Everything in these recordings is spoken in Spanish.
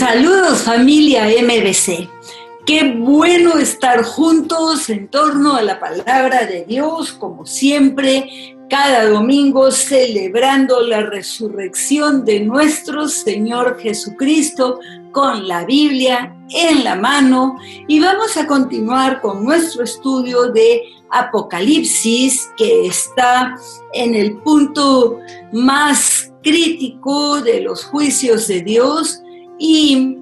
Saludos familia MBC. Qué bueno estar juntos en torno a la palabra de Dios, como siempre, cada domingo celebrando la resurrección de nuestro Señor Jesucristo con la Biblia en la mano. Y vamos a continuar con nuestro estudio de Apocalipsis, que está en el punto más crítico de los juicios de Dios. Y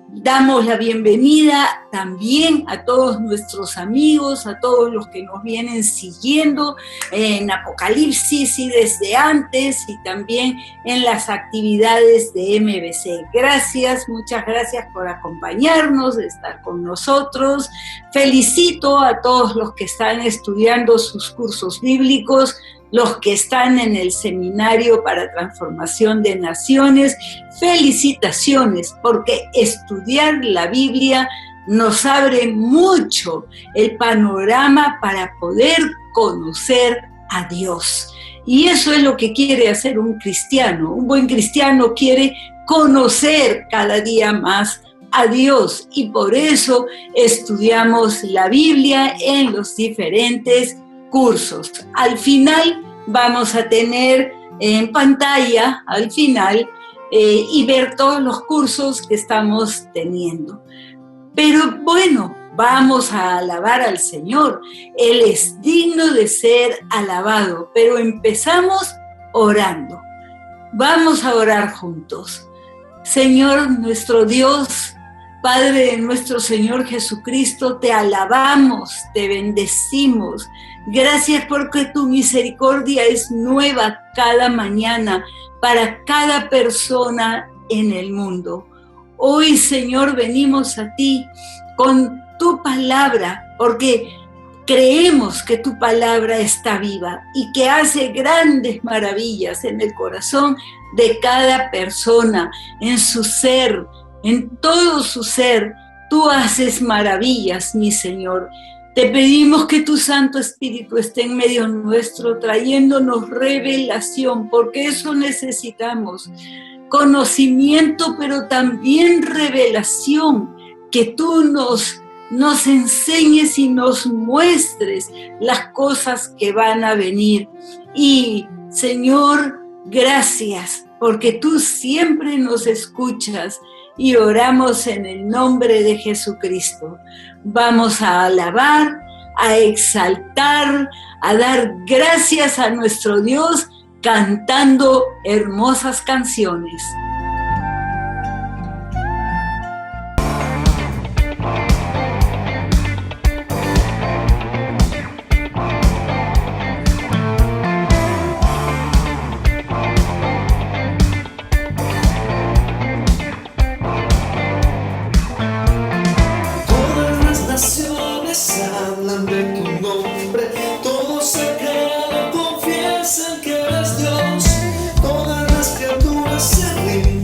damos la bienvenida también a todos nuestros amigos, a todos los que nos vienen siguiendo en Apocalipsis y desde antes, y también en las actividades de MBC. Gracias, muchas gracias por acompañarnos, de estar con nosotros. Felicito a todos los que están estudiando sus cursos bíblicos, los que están en el Seminario para Transformación de Naciones. Felicitaciones, porque estudiar la Biblia nos abre mucho el panorama para poder conocer a Dios. Y eso es lo que quiere hacer un cristiano. Un buen cristiano quiere conocer cada día más a Dios, y por eso estudiamos la Biblia en los diferentes cursos. Al final vamos a tener en pantalla, al final, y ver todos los cursos que estamos teniendo. Pero bueno, vamos a alabar al Señor. Él es digno de ser alabado, pero empezamos orando. Vamos a orar juntos. Señor, nuestro Dios, Padre de nuestro Señor Jesucristo, te alabamos, te bendecimos. Gracias porque tu misericordia es nueva cada mañana para cada persona en el mundo. Hoy, Señor, venimos a ti con tu palabra, porque creemos que tu palabra está viva y que hace grandes maravillas en el corazón de cada persona, en su ser, en todo su ser. Tú haces maravillas, mi Señor. Te pedimos que tu Santo Espíritu esté en medio nuestro, trayéndonos revelación, porque eso necesitamos. Conocimiento, pero también revelación, que tú nos enseñes y nos muestres las cosas que van a venir. Y, Señor, gracias, porque tú siempre nos escuchas, y oramos en el nombre de Jesucristo. Vamos a alabar, a exaltar, a dar gracias a nuestro Dios, cantando hermosas canciones. Hablan de tu nombre, todo se creado, confiesan que eres Dios, todas las criaturas se rinden.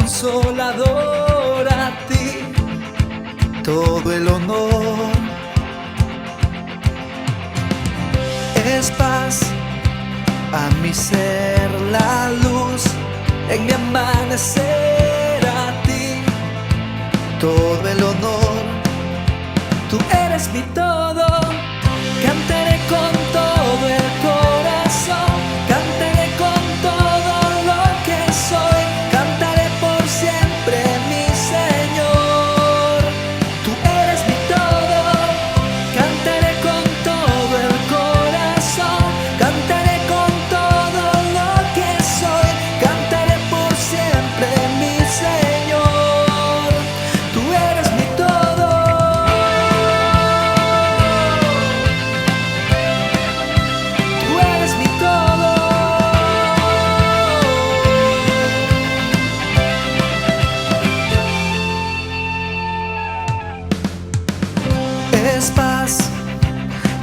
consolador, a ti todo el honor. Es paz a mi ser, la luz en mi amanecer, a ti todo el honor. Tú eres mi todo, cantaré con todo el corazón, cantaré con todo lo que soy, cantaré por siempre mi Señor. Tú eres mi todo, cantaré con todo el corazón, cantaré con todo lo que soy, cantaré por siempre mi Señor. Tú eres mi todo. Tú eres mi todo. Es paz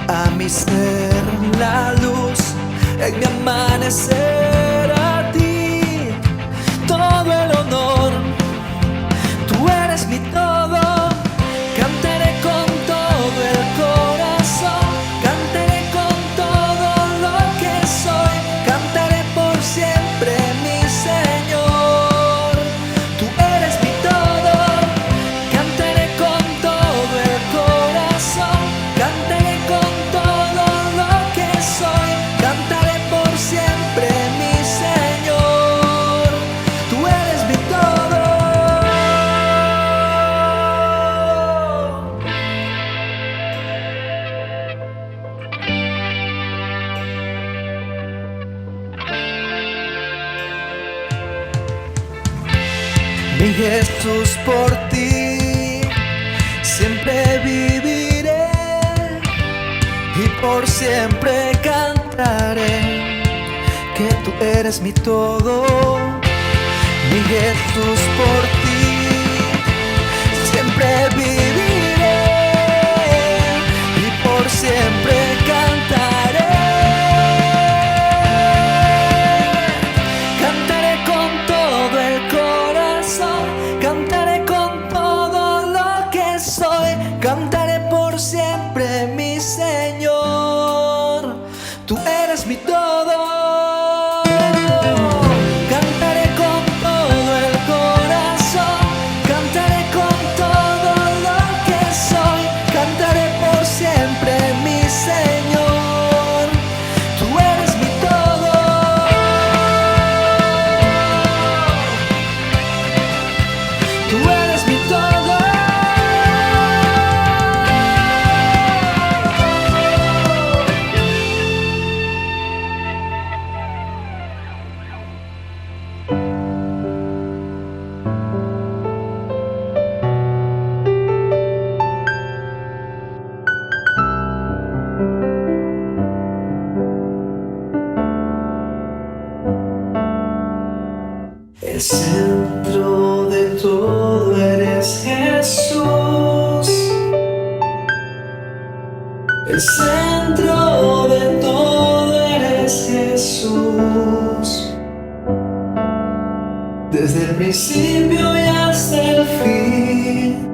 a mi ser, la luz en mi amanecer, a ti todo el honor. Tú eres mi todo, cantaré con todo el corazón, cantaré con todo lo que soy, cantaré por siempre mi Señor. Tú eres mi todo, cantaré con todo el corazón, cantaré con todo lo que soy, cantaré por siempre mi Señor. Tú eres mi todo. Mi Jesús, por ti siempre viviré y por siempre cantaré que tú eres mi todo. Mi Jesús, por ti siempre viviré y por siempre cantaré. Cantaré con todo el corazón, cantaré con todo lo que soy, cantaré por siempre mi Señor. Tú eres mi todo. Cantaré con todo el corazón, cantaré con todo lo que soy, cantaré por siempre mi Señor. Tú eres mi todo. Tú eres mi todo. El centro de todo eres Jesús. El centro de todo eres Jesús. Desde el principio y hasta el fin,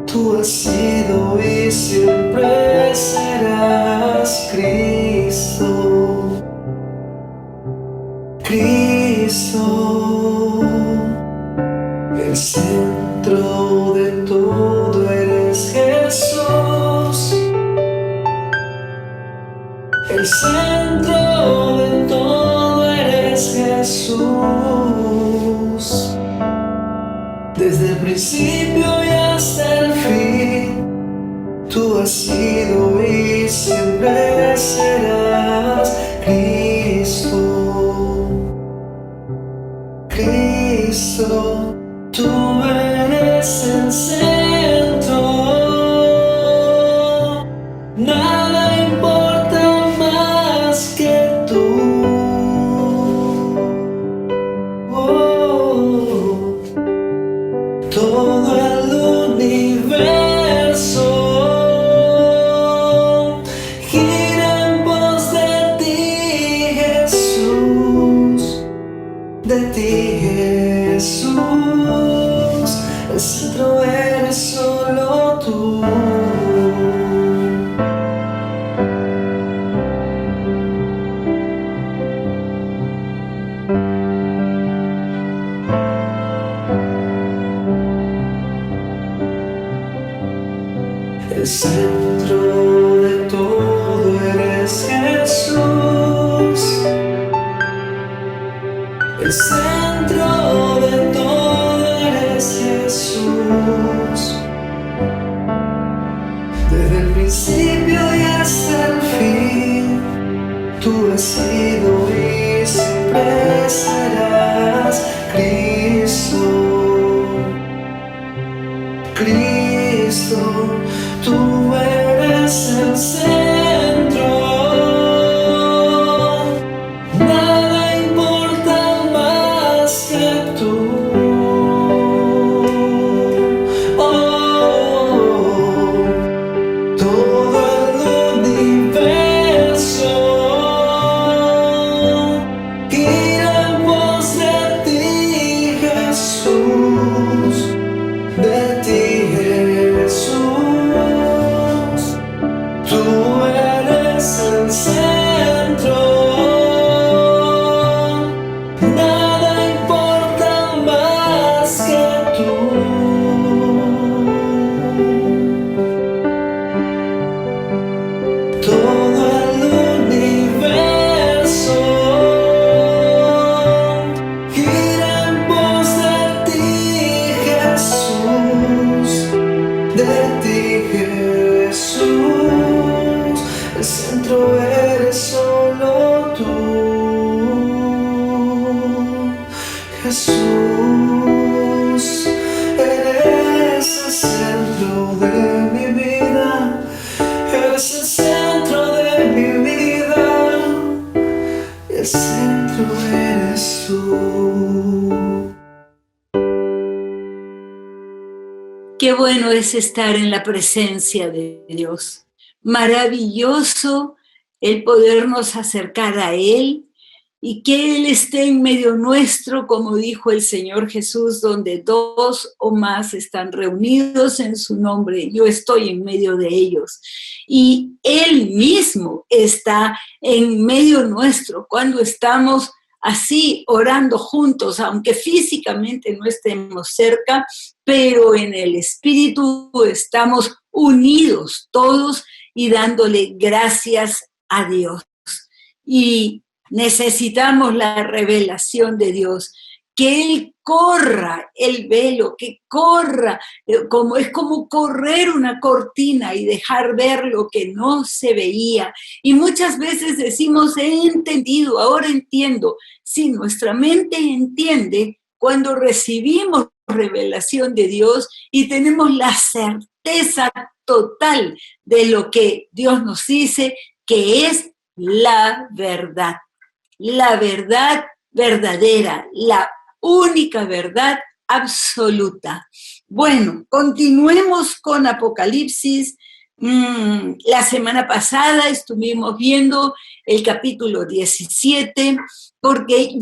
tú has sido y siempre serás Cristo. Cristo, el centro de todo eres Jesús. El centro de todo eres Jesús. Desde el principio y hasta el fin, tú has sido y siempre serás Cristo. Cristo, tú eres el centro. Nada importa más que tú. Oh, todo el universo gira en pos de ti, Jesús. De ti Jesús, el centro eres solo tú. El centro de todo eres Jesús. El centro de todo eres Jesús. Desde el principio y hasta el fin, tú has sido y siempre serás Cristo. Cristo, tú eres el centro. Nada importa más que tú. Oh, todo el universo gira en pos de ti, Jesús. De ti, Jesús, tú eres el centro. Nada importa más que tú. Todo el universo gira en pos de ti, Jesús. De ti, Jesús, el centro eres solo tú. Jesús, eres el centro de mi vida. Eres el centro de mi vida. El centro eres tú. Qué bueno es estar en la presencia de Dios. Maravilloso el podernos acercar a Él y que Él esté en medio nuestro, como dijo el Señor Jesús, donde dos o más están reunidos en su nombre, yo estoy en medio de ellos. Y Él mismo está en medio nuestro cuando estamos así orando juntos, aunque físicamente no estemos cerca, pero en el Espíritu estamos unidos todos y dándole gracias a Dios. Y necesitamos la revelación de Dios, que Él corra el velo, que corra, es como correr una cortina y dejar ver lo que no se veía. Y muchas veces decimos, he entendido, ahora entiendo. Sí, nuestra mente entiende cuando recibimos revelación de Dios y tenemos la certeza total de lo que Dios nos dice, que es la verdad verdadera, la única verdad absoluta. Bueno, continuemos con Apocalipsis. La semana pasada estuvimos viendo el capítulo 17, porque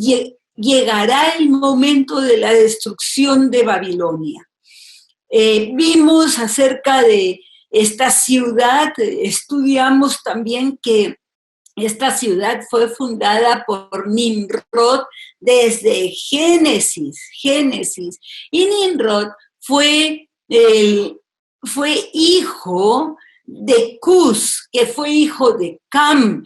llegará el momento de la destrucción de Babilonia. Vimos acerca de esta ciudad, estudiamos también que esta ciudad fue fundada por Nimrod desde Génesis. Y Nimrod fue hijo de Cus, que fue hijo de Cam,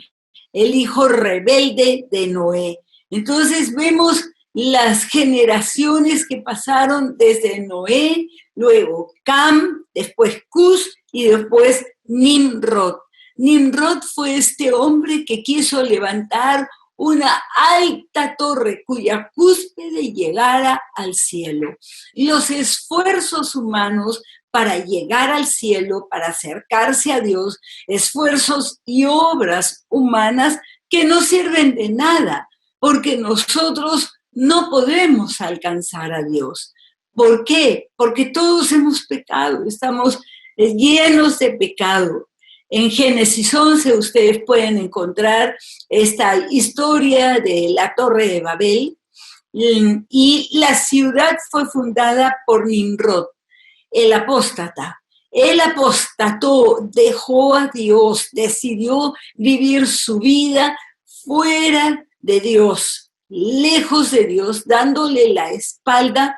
el hijo rebelde de Noé. Entonces vemos las generaciones que pasaron desde Noé, luego Cam, después Cus y después Nimrod. Nimrod fue este hombre que quiso levantar una alta torre cuya cúspide llegara al cielo. Los esfuerzos humanos para llegar al cielo, para acercarse a Dios, esfuerzos y obras humanas que no sirven de nada, porque nosotros no podemos alcanzar a Dios. ¿Por qué? Porque todos hemos pecado, estamos llenos de pecado. En Génesis 11 ustedes pueden encontrar esta historia de la Torre de Babel y la ciudad fue fundada por Nimrod, el apóstata. Él apostató, dejó a Dios, decidió vivir su vida fuera de Dios, lejos de Dios, dándole la espalda,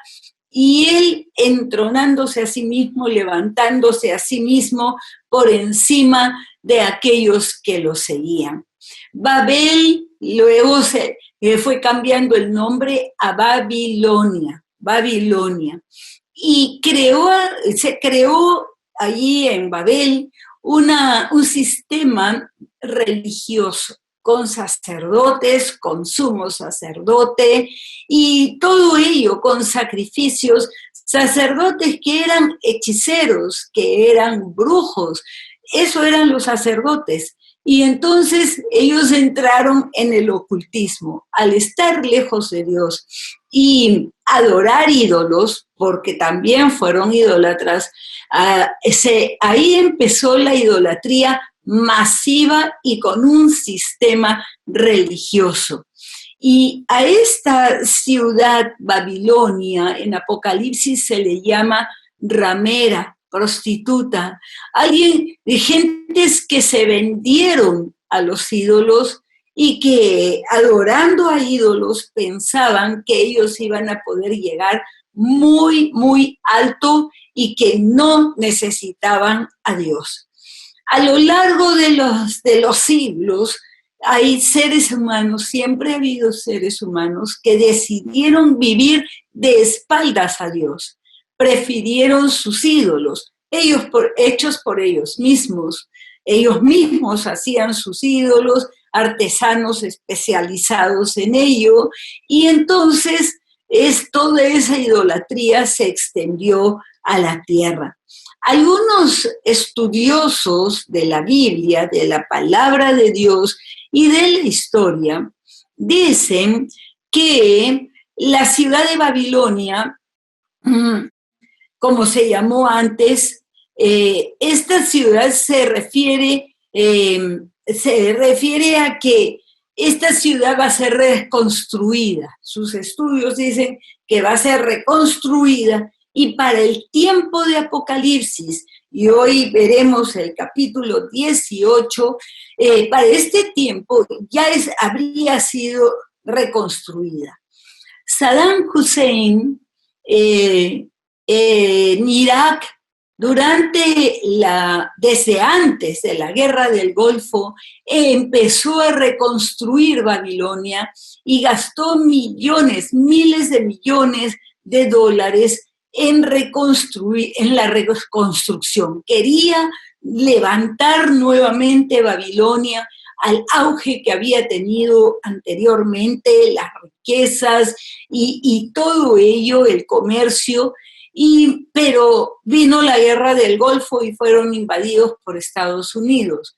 y él entronándose a sí mismo, levantándose a sí mismo por encima de aquellos que lo seguían. Babel luego fue cambiando el nombre a Babilonia, y se creó allí en Babel un sistema religioso con sacerdotes, con sumo sacerdote, y todo ello con sacrificios, sacerdotes que eran hechiceros, que eran brujos, eso eran los sacerdotes. Y entonces ellos entraron en el ocultismo, al estar lejos de Dios y adorar ídolos, porque también fueron idólatras. Ahí empezó la idolatría masiva y con un sistema religioso. Y a esta ciudad Babilonia en Apocalipsis se le llama ramera, prostituta, gentes que se vendieron a los ídolos y que adorando a ídolos pensaban que ellos iban a poder llegar muy, muy alto y que no necesitaban a Dios. A lo largo de los siglos hay seres humanos, siempre ha habido seres humanos que decidieron vivir de espaldas a Dios. Prefirieron sus ídolos, hechos por ellos mismos. Ellos mismos hacían sus ídolos, artesanos especializados en ello, y entonces toda esa idolatría se extendió a la tierra. Algunos estudiosos de la Biblia, de la palabra de Dios y de la historia, dicen que la ciudad de Babilonia, como se llamó antes, esta ciudad se refiere a que esta ciudad va a ser reconstruida. Sus estudios dicen que va a ser reconstruida, y para el tiempo de Apocalipsis, y hoy veremos el capítulo 18, para este tiempo ya habría sido reconstruida. Saddam Hussein en Irak, desde antes de la Guerra del Golfo, empezó a reconstruir Babilonia y gastó miles de millones de dólares en la reconstrucción. Quería levantar nuevamente Babilonia al auge que había tenido anteriormente, las riquezas y todo ello, el comercio, pero vino la Guerra del Golfo y fueron invadidos por Estados Unidos.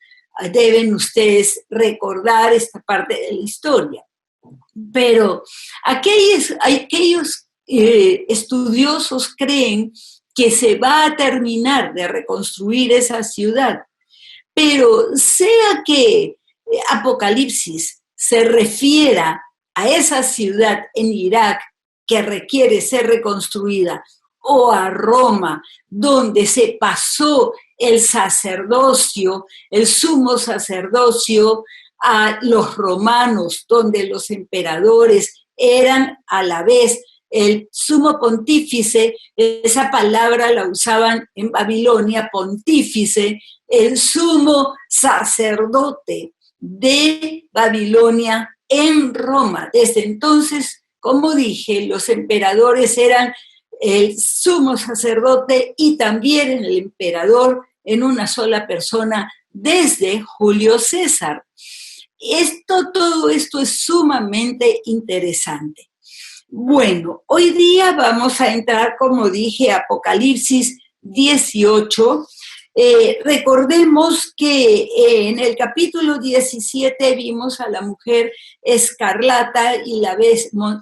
Deben ustedes recordar esta parte de la historia. Pero aquellos estudiosos creen que se va a terminar de reconstruir esa ciudad, pero sea que Apocalipsis se refiera a esa ciudad en Irak que requiere ser reconstruida, o a Roma, donde se pasó el sacerdocio, el sumo sacerdocio, a los romanos, donde los emperadores eran a la vez el sumo pontífice. Esa palabra la usaban en Babilonia, pontífice, el sumo sacerdote de Babilonia en Roma. Desde entonces, como dije, los emperadores eran el sumo sacerdote y también el emperador en una sola persona desde Julio César. Todo esto es sumamente interesante. Bueno, hoy día vamos a entrar, como dije, a Apocalipsis 18. Recordemos que en el capítulo 17 vimos a la mujer escarlata y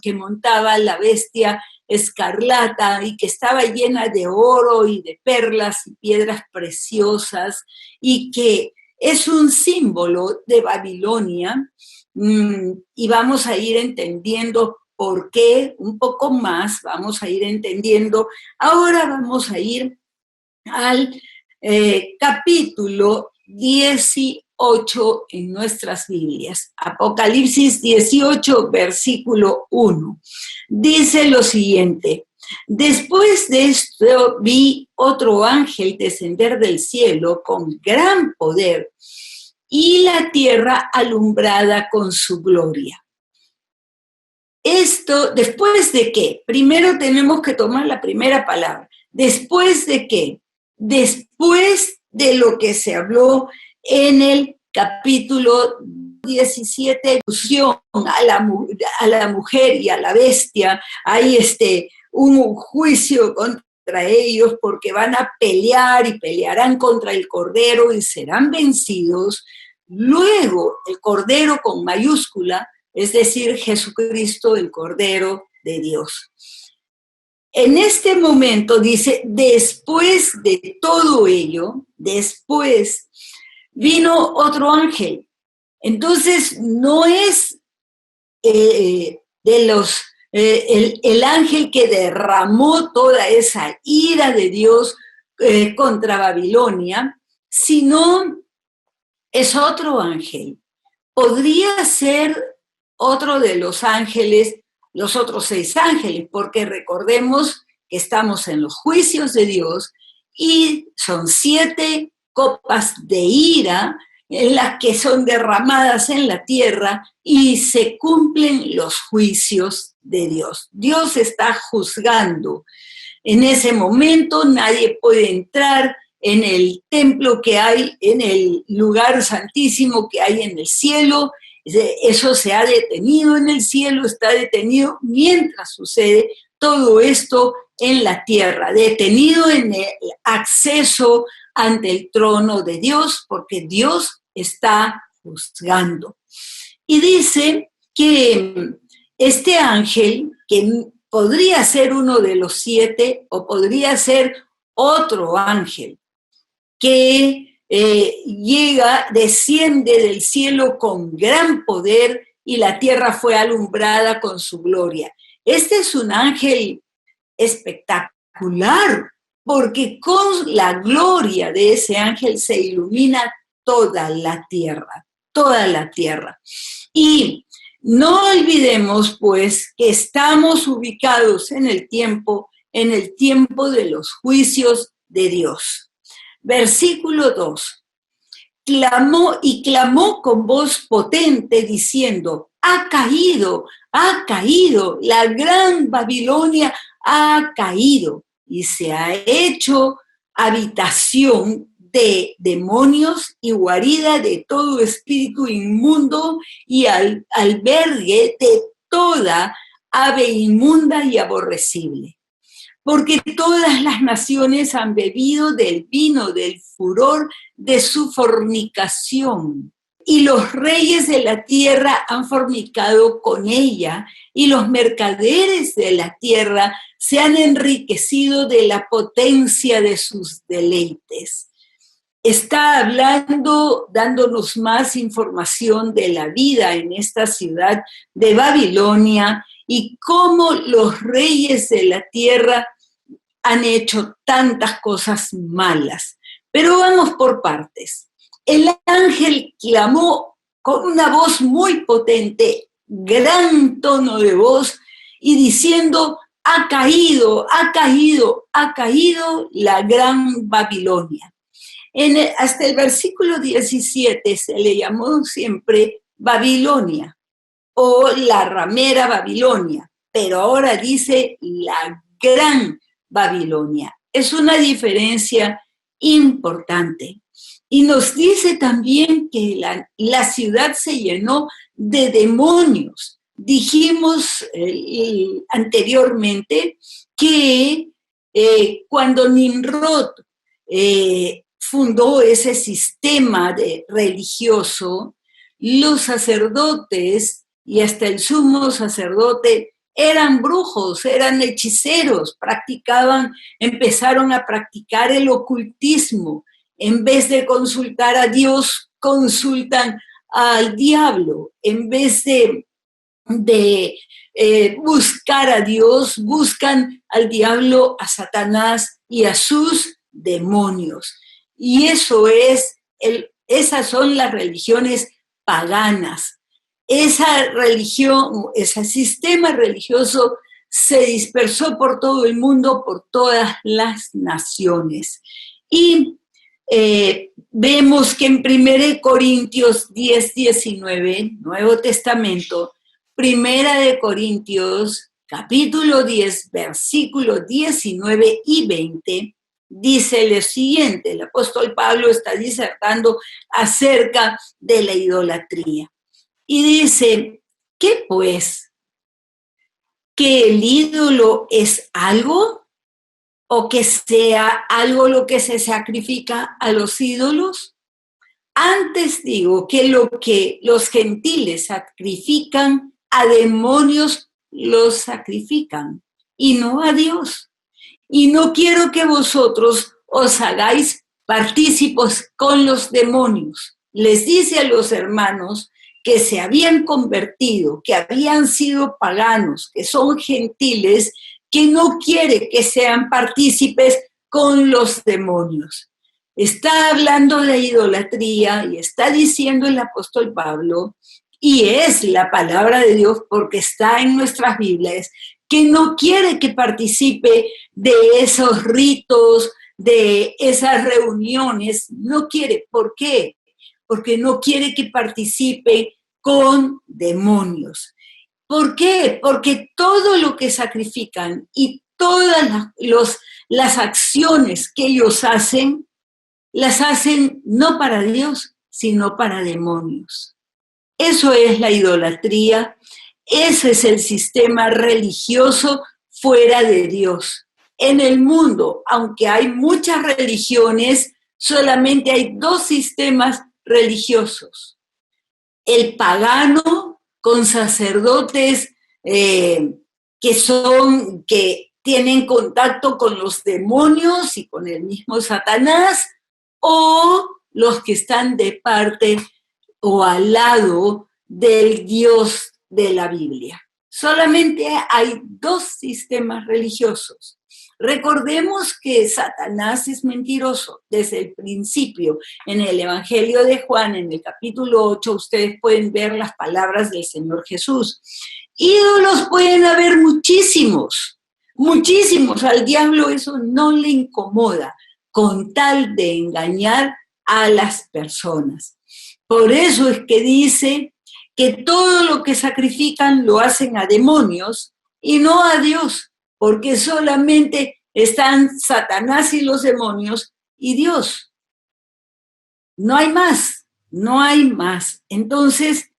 que montaba la bestia escarlata y que estaba llena de oro y de perlas y piedras preciosas, y que es un símbolo de Babilonia, y vamos a ir entendiendo por qué un poco más, vamos a ir entendiendo. Ahora vamos a ir al capítulo 18 en nuestras Biblias. Apocalipsis 18, versículo 1. Dice lo siguiente: después de esto vi otro ángel descender del cielo con gran poder y la tierra alumbrada con su gloria. Esto, ¿después de qué? Primero tenemos que tomar la primera palabra. ¿Después de qué? Después de lo que se habló en el capítulo 17, a la mujer y a la bestia. Hay un juicio contra ellos porque van a pelear y pelearán contra el Cordero y serán vencidos. Luego, el Cordero con mayúscula, es decir, Jesucristo, el Cordero de Dios. En este momento dice, después de todo ello, después vino otro ángel. Entonces, no es el ángel que derramó toda esa ira de Dios contra Babilonia, sino es otro ángel. Podría ser otro de los ángeles, los otros 6 ángeles, porque recordemos que estamos en los juicios de Dios y son 7 copas de ira en las que son derramadas en la tierra y se cumplen los juicios de Dios. Dios está juzgando. En ese momento nadie puede entrar en el templo que hay, en el lugar santísimo que hay en el cielo. Eso se ha detenido en el cielo, está detenido mientras sucede todo esto en la tierra, detenido en el acceso ante el trono de Dios, porque Dios está juzgando. Y dice que este ángel, que podría ser uno de los 7 o podría ser otro ángel, que desciende del cielo con gran poder y la tierra fue alumbrada con su gloria. Este es un ángel espectacular, porque con la gloria de ese ángel se ilumina toda la tierra, toda la tierra. Y no olvidemos, pues, que estamos ubicados en el tiempo de los juicios de Dios. Versículo 2. Clamó con voz potente diciendo, ha caído, la gran Babilonia ha caído y se ha hecho habitación de demonios y guarida de todo espíritu inmundo y albergue de toda ave inmunda y aborrecible. Porque todas las naciones han bebido del vino, del furor de su fornicación. Y los reyes de la tierra han fornicado con ella, y los mercaderes de la tierra se han enriquecido de la potencia de sus deleites. Está hablando, dándonos más información de la vida en esta ciudad de Babilonia y cómo los reyes de la tierra han hecho tantas cosas malas. Pero vamos por partes. El ángel clamó con una voz muy potente, gran tono de voz, y diciendo, ha caído la gran Babilonia. Hasta el versículo 17 se le llamó siempre Babilonia o la ramera Babilonia, pero ahora dice la gran Babilonia. Es una diferencia importante. Y nos dice también que la ciudad se llenó de demonios. Dijimos anteriormente que cuando Nimrod fundó ese sistema religioso, los sacerdotes y hasta el sumo sacerdote eran brujos, eran hechiceros, empezaron a practicar el ocultismo. En vez de consultar a Dios, consultan al diablo. En vez de de buscar a Dios, buscan al diablo, a Satanás y a sus demonios. Y esas son las religiones paganas. Esa religión, ese sistema religioso se dispersó por todo el mundo, por todas las naciones. Y vemos que en 1 Corintios 10:19, Nuevo Testamento, 1 Corintios capítulo 10, versículos 19 y 20, dice lo siguiente: el apóstol Pablo está disertando acerca de la idolatría. Y dice, ¿qué pues? ¿Que el ídolo es algo? ¿O que sea algo lo que se sacrifica a los ídolos? Antes digo que lo que los gentiles sacrifican, a demonios los sacrifican, y no a Dios. Y no quiero que vosotros os hagáis partícipes con los demonios. Les dice a los hermanos que se habían convertido, que habían sido paganos, que son gentiles, que no quiere que sean partícipes con los demonios. Está hablando de idolatría y está diciendo el apóstol Pablo, y es la palabra de Dios porque está en nuestras Biblias, que no quiere que participe de esos ritos, de esas reuniones, no quiere. ¿Por qué? Porque no quiere que participe con demonios. ¿Por qué? Porque todo lo que sacrifican y todas las acciones que ellos hacen, las hacen no para Dios, sino para demonios. Eso es la idolatría, ese es el sistema religioso fuera de Dios. En el mundo, aunque hay muchas religiones, solamente hay dos sistemas religiosos. El pagano, con sacerdotes que tienen contacto con los demonios y con el mismo Satanás, o los que están de parte o al lado del Dios de la Biblia. Solamente hay dos sistemas religiosos. Recordemos que Satanás es mentiroso desde el principio. En el Evangelio de Juan, en el capítulo 8, ustedes pueden ver las palabras del Señor Jesús. Ídolos pueden haber muchísimos, muchísimos. Al diablo eso no le incomoda, con tal de engañar a las personas. Por eso es que dice que todo lo que sacrifican lo hacen a demonios y no a Dios, porque solamente están Satanás y los demonios y Dios. No hay más, no hay más. Entonces,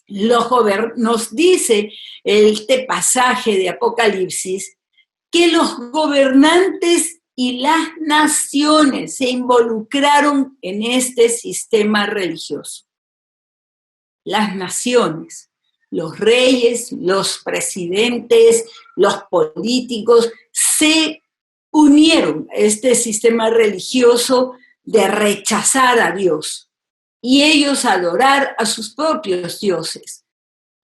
nos dice este pasaje de Apocalipsis que los gobernantes y las naciones se involucraron en este sistema religioso. Las naciones, los reyes, los presidentes, los políticos se unieron a este sistema religioso de rechazar a Dios y ellos adorar a sus propios dioses.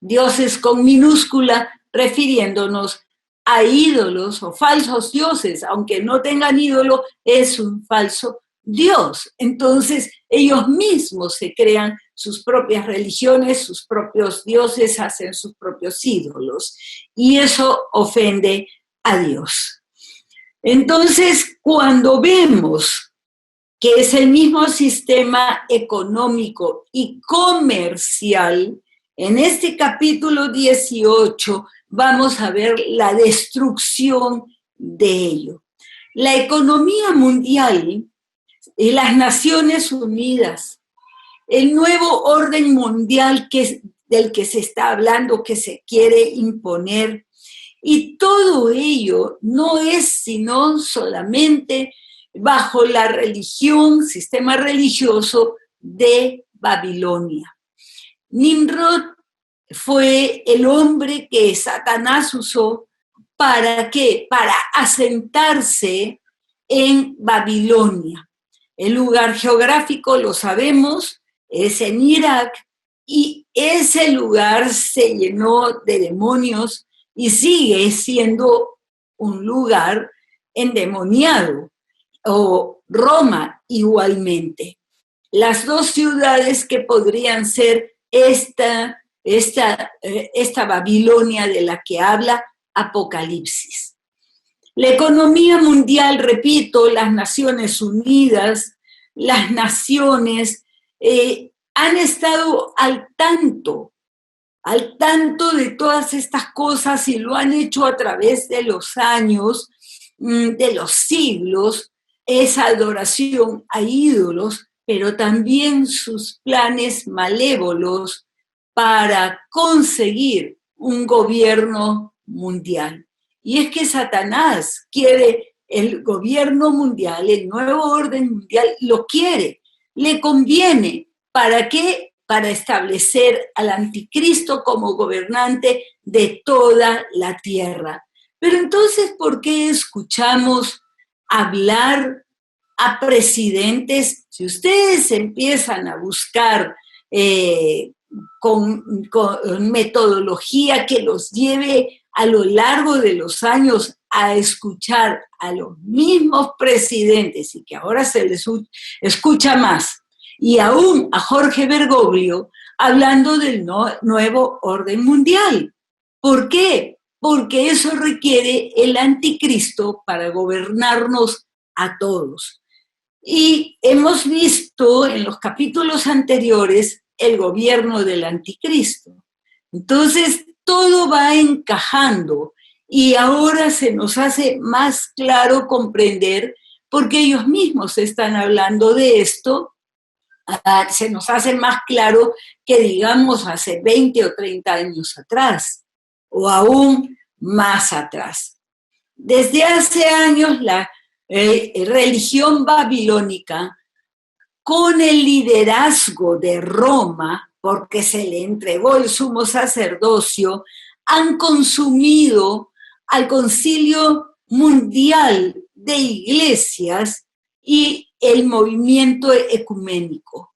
Dioses con minúscula, refiriéndonos a ídolos o falsos dioses. Aunque no tengan ídolo, es un falso Dios. Entonces, ellos mismos se crean sus propias religiones, sus propios dioses, hacen sus propios ídolos. Y eso ofende a Dios. Entonces, cuando vemos que es el mismo sistema económico y comercial, en este capítulo 18 vamos a ver la destrucción de ello. La economía mundial y las Naciones Unidas, el nuevo orden mundial del que se está hablando, que se quiere imponer, y todo ello no es sino solamente bajo la religión, sistema religioso de Babilonia. Nimrod fue el hombre que Satanás usó ¿para qué? Para asentarse en Babilonia. El lugar geográfico, lo sabemos, es en Irak, y ese lugar se llenó de demonios y sigue siendo un lugar endemoniado, o Roma igualmente. Las dos ciudades que podrían ser esta Babilonia de la que habla Apocalipsis. La economía mundial, repito, las Naciones Unidas, las naciones han estado al tanto de todas estas cosas y lo han hecho a través de los años, de los siglos, esa adoración a ídolos, pero también sus planes malévolos para conseguir un gobierno mundial. Y es que Satanás quiere el gobierno mundial, el nuevo orden mundial, lo quiere, le conviene. ¿Para qué? Para establecer al anticristo como gobernante de toda la tierra. Pero entonces, ¿por qué escuchamos hablar a presidentes? Si ustedes empiezan a buscar con metodología que los lleve a lo largo de los años a escuchar a los mismos presidentes y que ahora se les escucha más, y aún a Jorge Bergoglio hablando del nuevo orden mundial. ¿Por qué? Porque eso requiere el anticristo para gobernarnos a todos. Y hemos visto en los capítulos anteriores el gobierno del anticristo. Entonces, todo va encajando y ahora se nos hace más claro comprender, porque ellos mismos están hablando de esto, se nos hace más claro que digamos hace 20 o 30 años atrás, o aún más atrás. Desde hace años la religión babilónica, con el liderazgo de Roma, porque se le entregó el sumo sacerdocio, han consumido al Concilio Mundial de Iglesias y el movimiento ecuménico.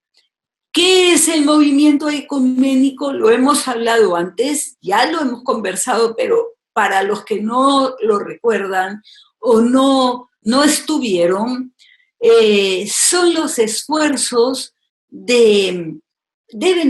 ¿Qué es el movimiento ecuménico? Lo hemos hablado antes, ya lo hemos conversado, pero para los que no lo recuerdan o no estuvieron, son los esfuerzos deben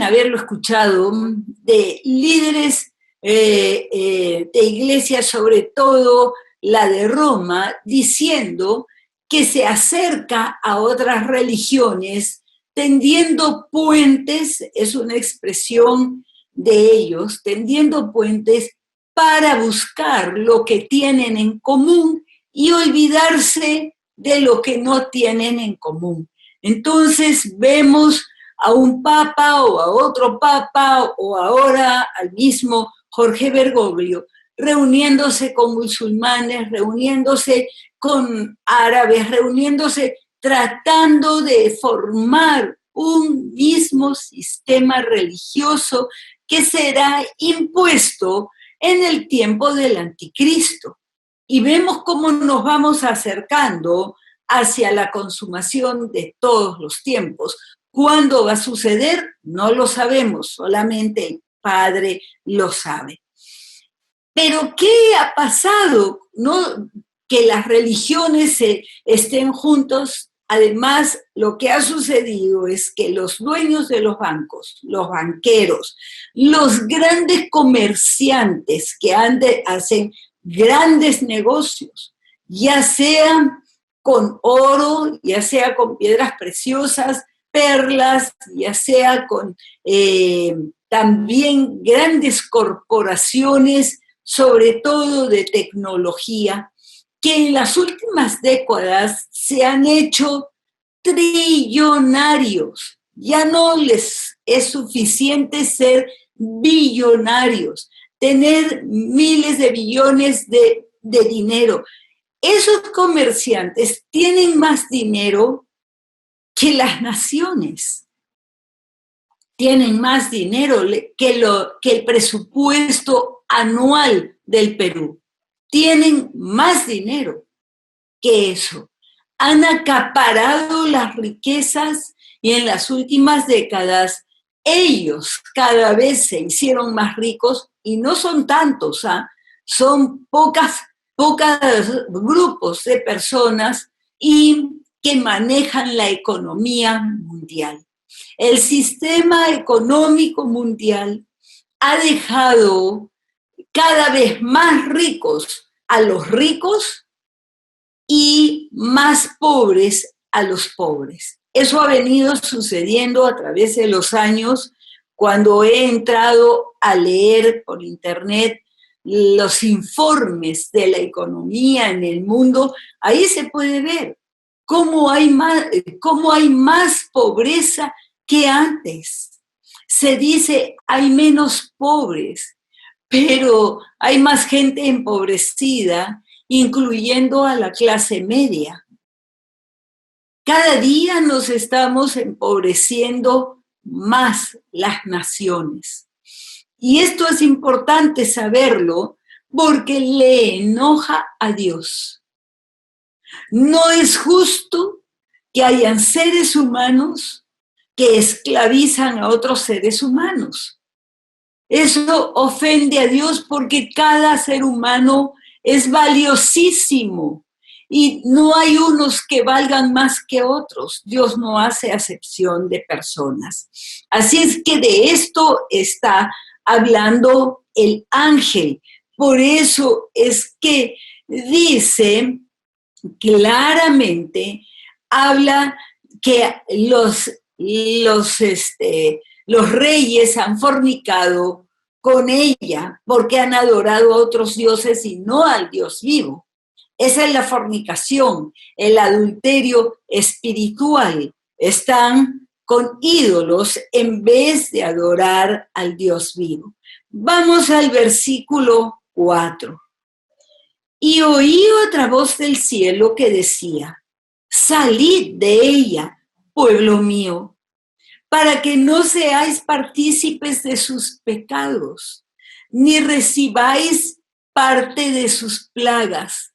haberlo escuchado, de líderes de iglesias, sobre todo la de Roma, diciendo que se acerca a otras religiones, tendiendo puentes, es una expresión de ellos, tendiendo puentes para buscar lo que tienen en común y olvidarse de lo que no tienen en común. Entonces vemos a un papa o a otro papa o ahora al mismo Jorge Bergoglio reuniéndose con musulmanes, reuniéndose con árabes, reuniéndose tratando de formar un mismo sistema religioso que será impuesto en el tiempo del anticristo. Y vemos cómo nos vamos acercando hacia la consumación de todos los tiempos. ¿Cuándo va a suceder? No lo sabemos, solamente el Padre lo sabe. Pero ¿qué ha pasado? ¿No? Que las religiones estén juntos. Además, lo que ha sucedido es que los dueños de los bancos, los banqueros, los grandes comerciantes que hacen grandes negocios, ya sea con oro, ya sea con piedras preciosas, perlas, ya sea con también grandes corporaciones, sobre todo de tecnología, que en las últimas décadas se han hecho trillonarios. Ya no les es suficiente ser billonarios, tener miles de billones de dinero. Esos comerciantes tienen más dinero que las naciones. Tienen más dinero que el presupuesto anual del Perú. Tienen más dinero que eso. Han acaparado las riquezas y en las últimas décadas ellos cada vez se hicieron más ricos y no son tantos, son pocos grupos de personas y que manejan la economía mundial. El sistema económico mundial ha dejado cada vez más ricos a los ricos y más pobres a los pobres. Eso ha venido sucediendo a través de los años cuando he entrado a leer por internet los informes de la economía en el mundo. Ahí se puede ver cómo hay más pobreza que antes. Se dice hay menos pobres, pero hay más gente empobrecida, incluyendo a la clase media. Cada día nos estamos empobreciendo más las naciones. Y esto es importante saberlo porque le enoja a Dios. No es justo que hayan seres humanos que esclavizan a otros seres humanos. Eso ofende a Dios porque cada ser humano es valiosísimo y no hay unos que valgan más que otros. Dios no hace acepción de personas. Así es que de esto está hablando el ángel. Por eso es que dice claramente, habla que los reyes han fornicado con ella porque han adorado a otros dioses y no al Dios vivo. Esa es la fornicación, el adulterio espiritual. Están con ídolos en vez de adorar al Dios vivo. Vamos al versículo 4. Y oí otra voz del cielo que decía: salid de ella, pueblo mío, para que no seáis partícipes de sus pecados, ni recibáis parte de sus plagas.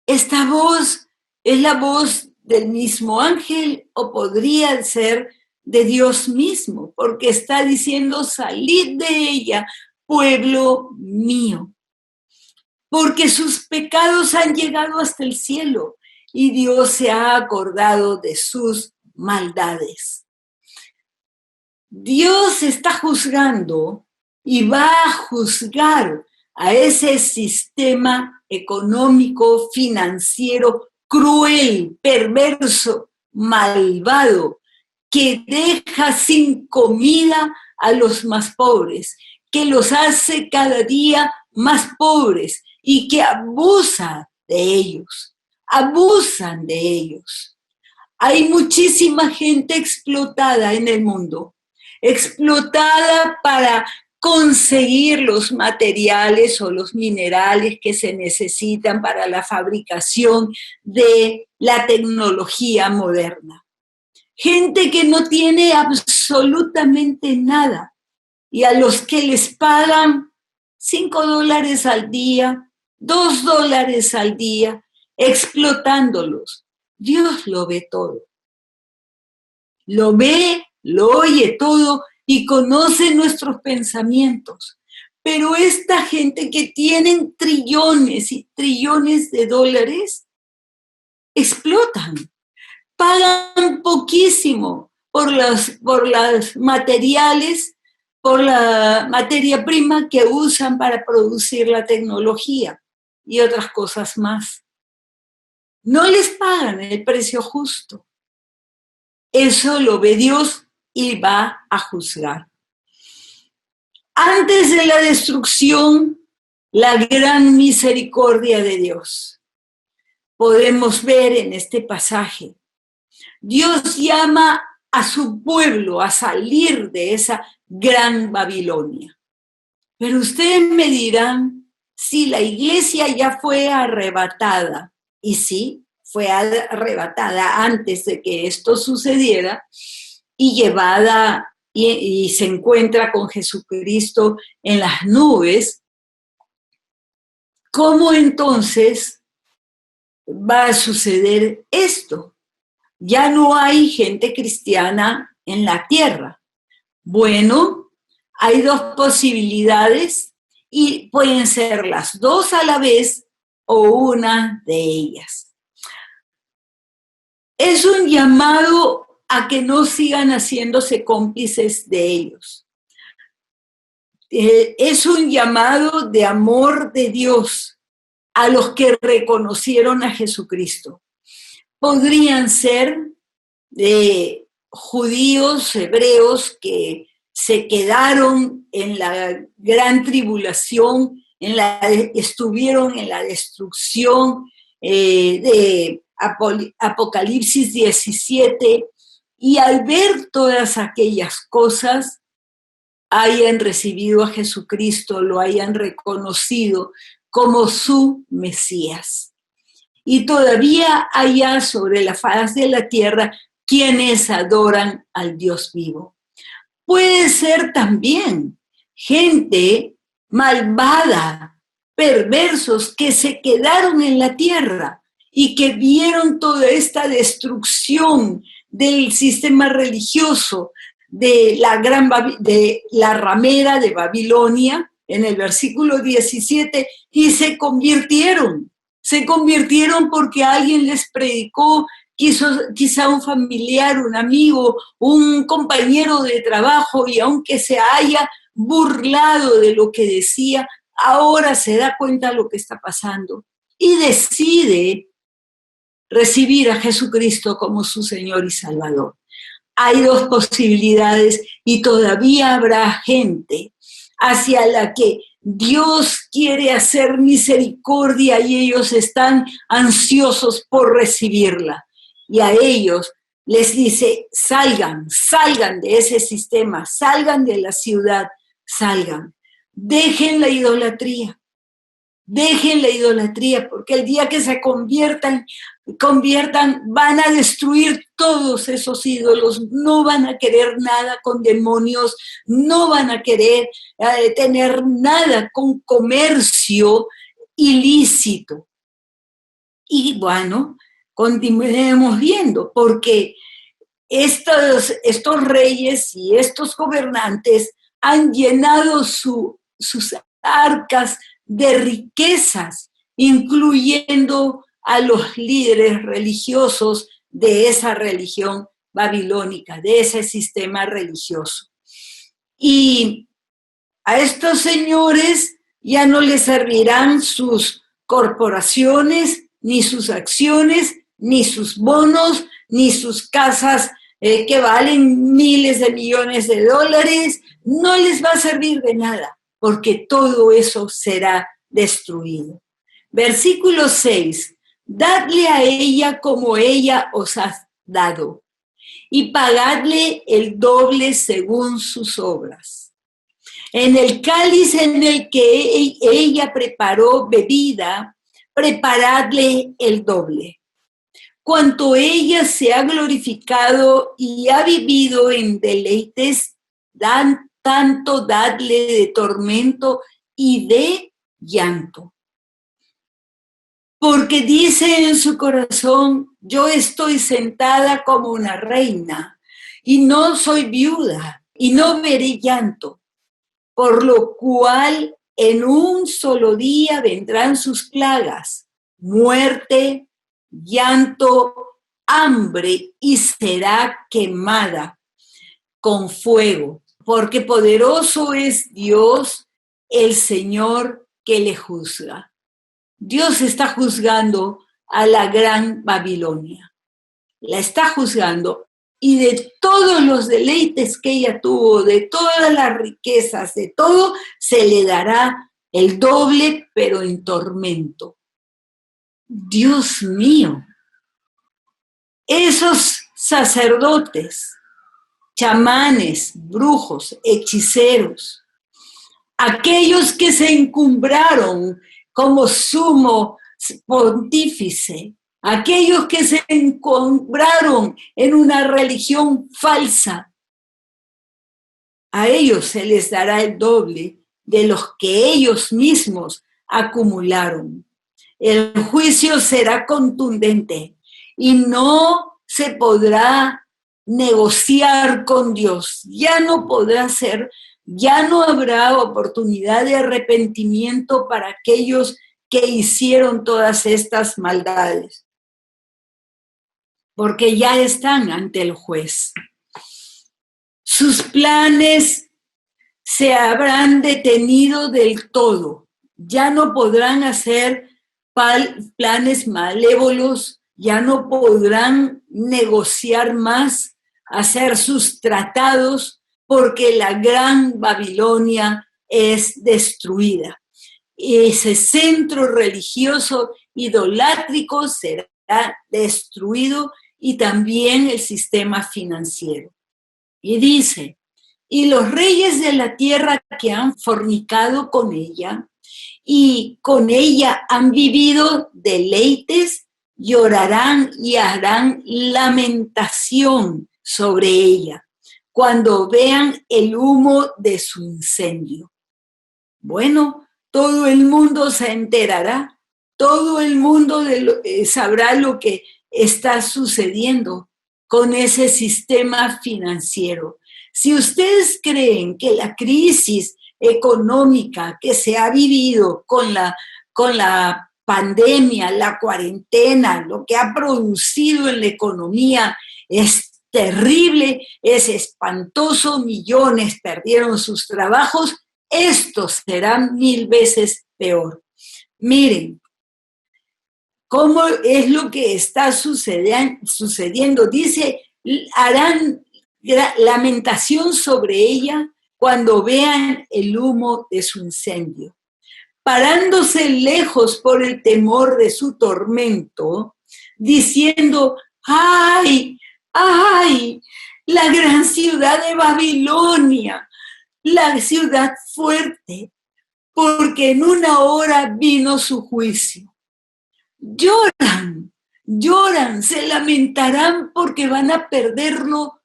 Esta voz es la voz del mismo ángel o podría ser de Dios mismo, porque está diciendo: salid de ella, pueblo mío, porque sus pecados han llegado hasta el cielo y Dios se ha acordado de sus maldades. Dios está juzgando y va a juzgar a ese sistema económico, financiero, cruel, perverso, malvado, que deja sin comida a los más pobres, que los hace cada día más pobres y que abusa de ellos, abusan de ellos. Hay muchísima gente explotada en el mundo, explotada para conseguir los materiales o los minerales que se necesitan para la fabricación de la tecnología moderna. Gente que no tiene absolutamente nada y a los que les pagan $5 al día, $2 al día, explotándolos. Dios lo ve todo. Lo ve, lo oye todo y conoce nuestros pensamientos. Pero esta gente que tienen trillones y trillones de dólares, explotan, pagan poquísimo por los materiales, por la materia prima que usan para producir la tecnología y otras cosas más. No les pagan el precio justo. Eso lo ve Dios y va a juzgar. Antes de la destrucción, la gran misericordia de Dios. Podemos ver en este pasaje, Dios llama a su pueblo a salir de esa gran Babilonia. Pero ustedes me dirán, si la iglesia ya fue arrebatada, y sí, fue arrebatada antes de que esto sucediera, y llevada y se encuentra con Jesucristo en las nubes, ¿cómo entonces va a suceder esto? Ya no hay gente cristiana en la tierra, Bueno, hay dos posibilidades y pueden ser las dos a la vez o una de ellas. Es un llamado a que no sigan haciéndose cómplices de ellos. Es un llamado de amor de Dios a los que reconocieron a Jesucristo. Podrían ser judíos, hebreos que se quedaron en la gran tribulación, estuvieron en la destrucción de Apocalipsis 17, y al ver todas aquellas cosas, hayan recibido a Jesucristo, lo hayan reconocido como su Mesías. Y todavía haya sobre la faz de la tierra quienes adoran al Dios vivo. Puede ser también gente malvada, perversos, que se quedaron en la tierra y que vieron toda esta destrucción del sistema religioso de la ramera de Babilonia, en el versículo 17, y se convirtieron porque alguien les predicó, quizá un familiar, un amigo, un compañero de trabajo, y aunque se haya burlado de lo que decía, ahora se da cuenta de lo que está pasando y decide recibir a Jesucristo como su Señor y Salvador. Hay dos posibilidades y todavía habrá gente hacia la que Dios quiere hacer misericordia y ellos están ansiosos por recibirla. Y a ellos les dice, salgan de ese sistema, salgan de la ciudad, salgan. Dejen la idolatría, porque el día que se conviertan, van a destruir todos esos ídolos, no van a querer nada con demonios, no van a querer tener nada con comercio ilícito. Y bueno, continuemos viendo, porque estos reyes y estos gobernantes han llenado sus arcas de riquezas, incluyendo a los líderes religiosos de esa religión babilónica, de ese sistema religioso. Y a estos señores ya no les servirán sus corporaciones, ni sus acciones, ni sus bonos, ni sus casas que valen miles de millones de dólares. No les va a servir de nada, porque todo eso será destruido. Versículo 6. Dadle a ella como ella os ha dado, y pagadle el doble según sus obras. En el cáliz en el que ella preparó bebida, preparadle el doble. Cuanto ella se ha glorificado y ha vivido en deleites, tanto dadle de tormento y de llanto. Porque dice en su corazón, yo estoy sentada como una reina y no soy viuda y no veré llanto, por lo cual en un solo día vendrán sus plagas, muerte, llanto, hambre, y será quemada con fuego, porque poderoso es Dios, el Señor, que le juzga. Dios está juzgando a la gran Babilonia. La está juzgando, y de todos los deleites que ella tuvo, de todas las riquezas, de todo, se le dará el doble, pero en tormento. Dios mío, esos sacerdotes, chamanes, brujos, hechiceros, aquellos que se encumbraron como sumo pontífice, aquellos que se encumbraron en una religión falsa, a ellos se les dará el doble de los que ellos mismos acumularon. El juicio será contundente y no se podrá negociar con Dios. Ya no podrá ser, ya no habrá oportunidad de arrepentimiento para aquellos que hicieron todas estas maldades, porque ya están ante el juez. Sus planes se habrán detenido del todo. Ya no podrán hacer planes malévolos, ya no podrán negociar más, hacer sus tratados, porque la gran Babilonia es destruida. Ese centro religioso idolátrico será destruido y también el sistema financiero. Y dice, y los reyes de la tierra que han fornicado con ella y con ella han vivido deleites, llorarán y harán lamentación sobre ella cuando vean el humo de su incendio. Bueno, todo el mundo se enterará, todo el mundo sabrá lo que está sucediendo con ese sistema financiero. Si ustedes creen que la crisis económica que se ha vivido con la pandemia, la cuarentena, lo que ha producido en la economía es terrible, es espantoso, millones perdieron sus trabajos, esto será 1000 veces peor. Miren, ¿cómo es lo que está sucediendo? Dice, harán lamentación sobre ella cuando vean el humo de su incendio. Parándose lejos por el temor de su tormento, diciendo, ¡ay, ay! La gran ciudad de Babilonia, la ciudad fuerte, porque en una hora vino su juicio. Lloran, lloran, se lamentarán porque van a perderlo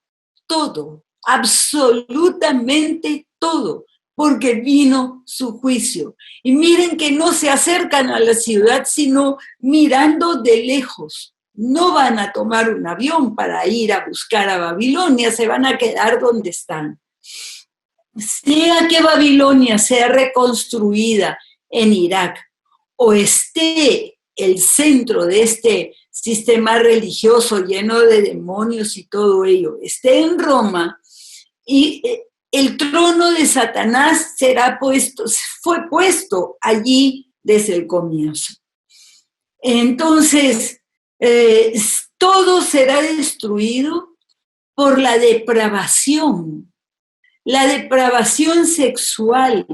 todo, absolutamente todo, porque vino su juicio. Y miren que no se acercan a la ciudad, sino mirando de lejos. No van a tomar un avión para ir a buscar a Babilonia, se van a quedar donde están. Sea que Babilonia sea reconstruida en Irak o esté el centro de este sistema religioso lleno de demonios y todo ello, esté en Roma, y el trono de Satanás fue puesto allí desde el comienzo. Entonces, todo será destruido por la depravación sexual,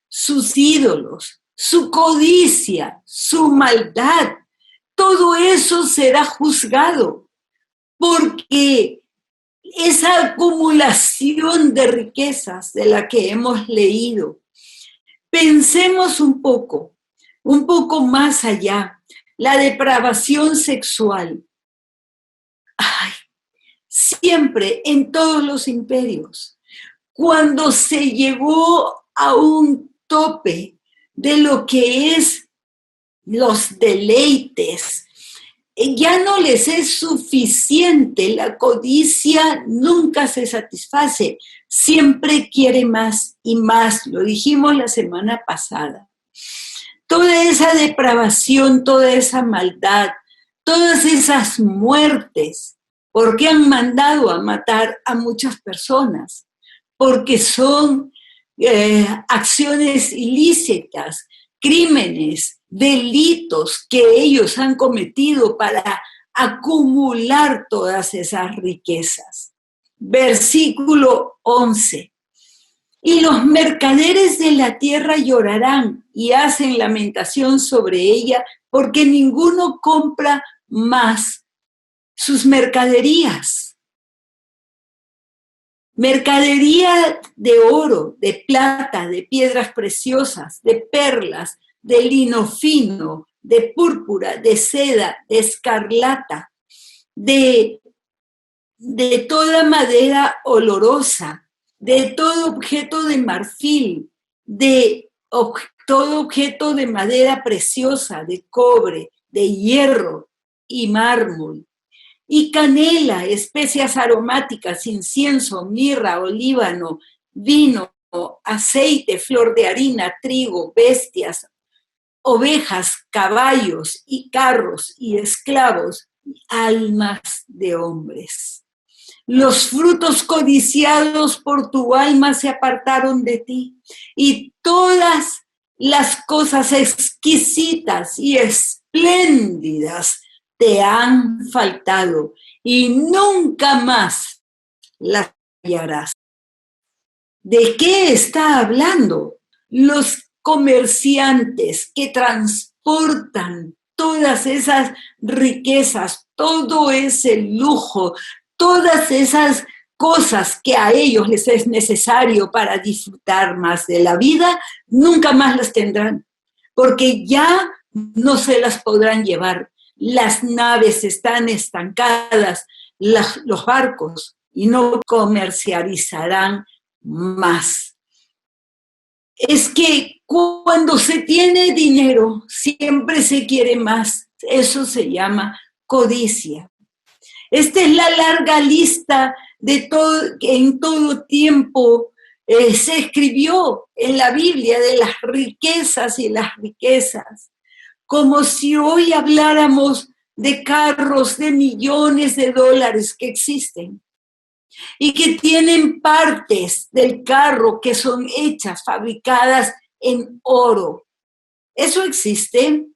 sus ídolos, su codicia, su maldad. Todo eso será juzgado porque esa acumulación de riquezas de la que hemos leído, pensemos un poco más allá. La depravación sexual. Ay, siempre en todos los imperios. Cuando se llegó a un tope de lo que es los deleites, ya no les es suficiente, la codicia nunca se satisface, siempre quiere más y más, lo dijimos la semana pasada. Toda esa depravación, toda esa maldad, todas esas muertes, porque han mandado a matar a muchas personas, porque son acciones ilícitas, crímenes, delitos que ellos han cometido para acumular todas esas riquezas. Versículo 11. Y los mercaderes de la tierra llorarán y hacen lamentación sobre ella, porque ninguno compra más sus mercaderías. Mercadería de oro, de plata, de piedras preciosas, de perlas, de lino fino, de púrpura, de seda, de escarlata, de toda madera olorosa, de todo objeto de marfil, de todo objeto de madera preciosa, de cobre, de hierro y mármol, y canela, especias aromáticas, incienso, mirra, olíbano, vino, aceite, flor de harina, trigo, bestias, ovejas, caballos y carros y esclavos, y almas de hombres. Los frutos codiciados por tu alma se apartaron de ti, y todas las cosas exquisitas y espléndidas te han faltado, y nunca más las hallarás. ¿De qué está hablando? Los comerciantes que transportan todas esas riquezas, todo ese lujo, todas esas cosas que a ellos les es necesario para disfrutar más de la vida, nunca más las tendrán, porque ya no se las podrán llevar. Las naves están estancadas, los barcos, y no comercializarán más. Es que cuando se tiene dinero, siempre se quiere más. Eso se llama codicia. Esta es la larga lista de todo, que en todo tiempo se escribió en la Biblia de las riquezas y las riquezas. Como si hoy habláramos de carros de millones de dólares que existen y que tienen partes del carro que son hechas, fabricadas en oro. Eso existe.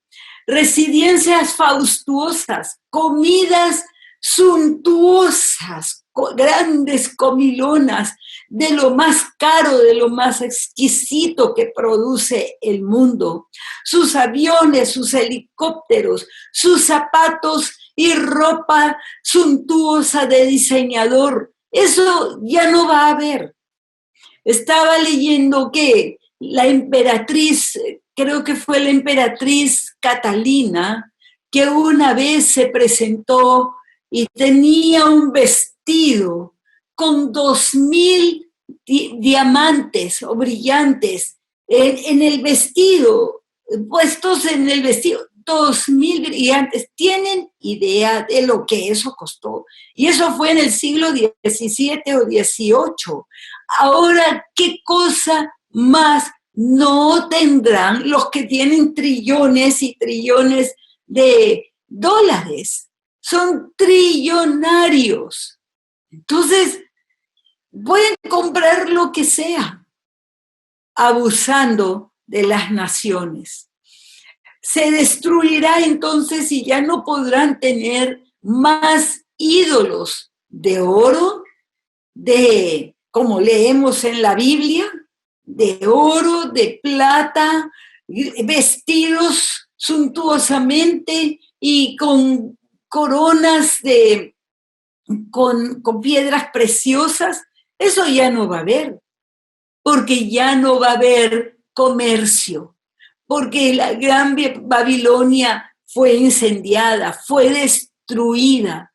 Residencias fastuosas, comidas suntuosas, grandes comilonas, de lo más caro, de lo más exquisito que produce el mundo. Sus aviones, sus helicópteros, sus zapatos y ropa suntuosa de diseñador. Eso ya no va a haber. Estaba leyendo que la emperatriz, creo que fue la emperatriz Catalina, que una vez se presentó y tenía un vestido con 2000 diamantes o brillantes en el vestido, puestos en el vestido, 2000 brillantes. ¿Tienen idea de lo que eso costó? Y eso fue en el siglo XVII o XVIII. Ahora, ¿qué cosa más no tendrán los que tienen trillones y trillones de dólares? Son trillonarios. Entonces, pueden comprar lo que sea, abusando de las naciones. Se destruirá entonces y ya no podrán tener más ídolos de oro, como leemos en la Biblia, de oro, de plata, vestidos suntuosamente y con coronas con piedras preciosas. Eso ya no va a haber, porque ya no va a haber comercio, porque la gran Babilonia fue incendiada, fue destruida.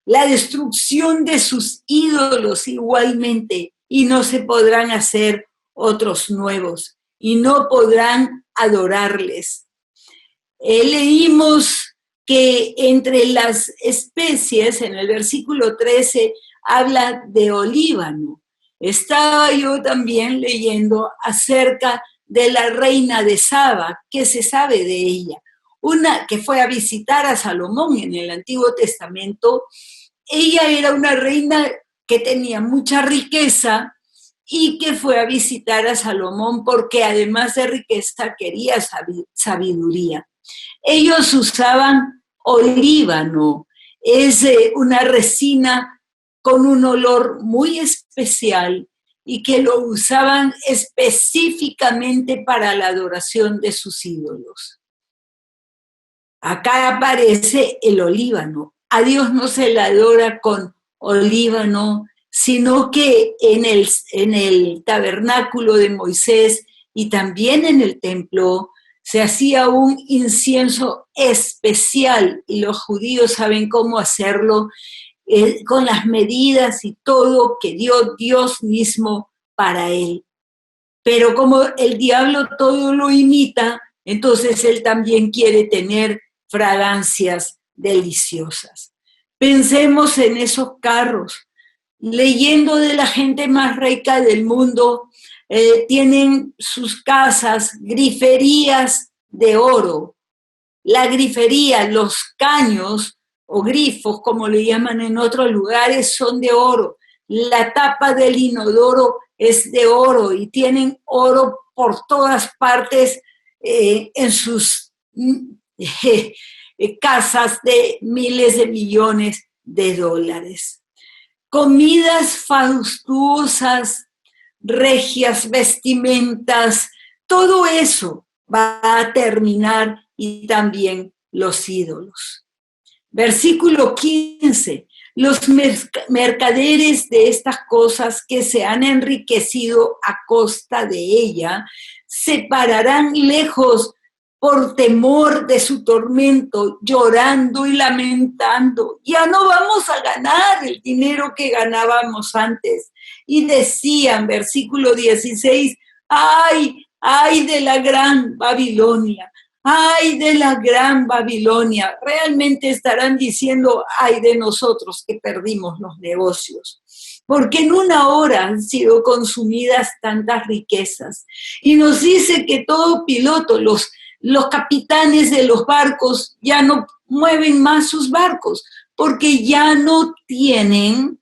La destrucción de sus ídolos igualmente, y no se podrán hacer otros nuevos, y no podrán adorarles. Leímos que entre las especies, en el versículo 13, habla de olíbano. Estaba yo también leyendo acerca de la reina de Saba. ¿Qué se sabe de ella? Una que fue a visitar a Salomón en el Antiguo Testamento. Ella era una reina que tenía mucha riqueza y que fue a visitar a Salomón porque además de riqueza quería sabiduría. Ellos usaban olíbano, es una resina con un olor muy especial y que lo usaban específicamente para la adoración de sus ídolos. Acá aparece el olíbano. A Dios no se le adora con olíbano, sino que en el tabernáculo de Moisés y también en el templo se hacía un incienso especial, y los judíos saben cómo hacerlo, con las medidas y todo que dio Dios mismo para él. Pero como el diablo todo lo imita, entonces él también quiere tener fragancias deliciosas. Pensemos en esos carros. Leyendo de la gente más rica del mundo, tienen sus casas, griferías de oro. La grifería, los caños o grifos, como le llaman en otros lugares, son de oro. La tapa del inodoro es de oro y tienen oro por todas partes en sus casas de miles de millones de dólares. Comidas fastuosas, regias vestimentas, todo eso va a terminar, y también los ídolos. Versículo 15. Los mercaderes de estas cosas que se han enriquecido a costa de ella se pararán lejos por temor de su tormento, llorando y lamentando. Ya no vamos a ganar el dinero que ganábamos antes. Y decían, versículo 16, ¡ay, ay de la gran Babilonia! ¡Ay de la gran Babilonia! Realmente estarán diciendo, ¡ay de nosotros que perdimos los negocios! Porque en una hora han sido consumidas tantas riquezas. Y nos dice que todo piloto, los capitanes de los barcos ya no mueven más sus barcos porque ya no tienen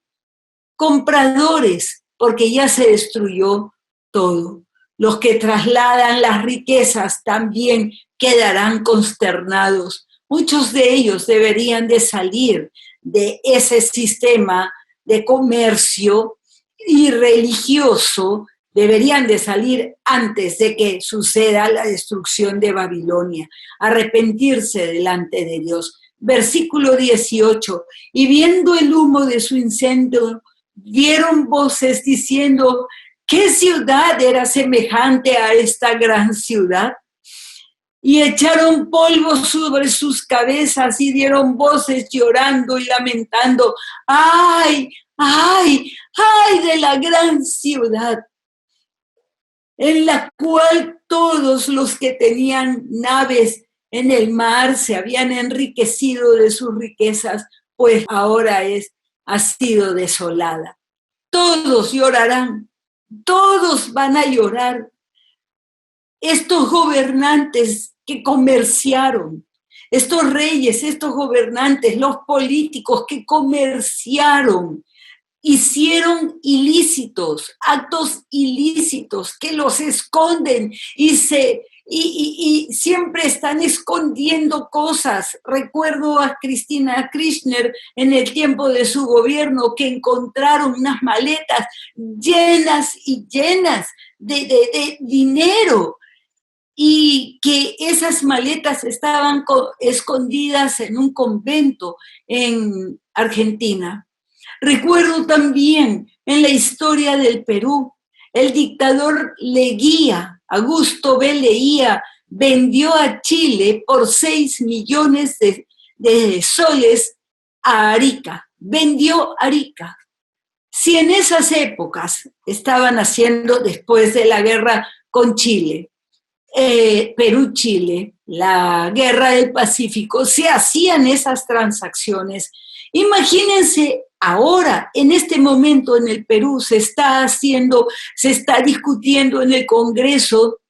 compradores, porque ya se destruyó todo. Los que trasladan las riquezas también quedarán consternados. Muchos de ellos deberían de salir de ese sistema de comercio y religioso, deberían de salir antes de que suceda la destrucción de Babilonia, arrepentirse delante de Dios. Versículo 18, y viendo el humo de su incendio, dieron voces diciendo, ¿qué ciudad era semejante a esta gran ciudad? Y echaron polvo sobre sus cabezas y dieron voces llorando y lamentando, ¡ay, ay, ay de la gran ciudad! En la cual todos los que tenían naves en el mar se habían enriquecido de sus riquezas, pues ahora ha sido desolada. Todos llorarán, todos van a llorar. Estos gobernantes que comerciaron, estos reyes, estos gobernantes, los políticos que comerciaron, hicieron ilícitos, actos ilícitos que los esconden y siempre están escondiendo cosas. Recuerdo a Cristina Kirchner en el tiempo de su gobierno que encontraron unas maletas llenas y llenas de dinero y que esas maletas estaban escondidas en un convento en Argentina. Recuerdo también en la historia del Perú, el dictador Leguía, Augusto B. Leguía, vendió a Chile por 6 millones de soles a Arica. Vendió Arica. Si en esas épocas estaban haciendo, después de la guerra con Chile, Perú-Chile, la guerra del Pacífico, se hacían esas transacciones. Imagínense ahora, en este momento en el Perú, se está discutiendo en el Congreso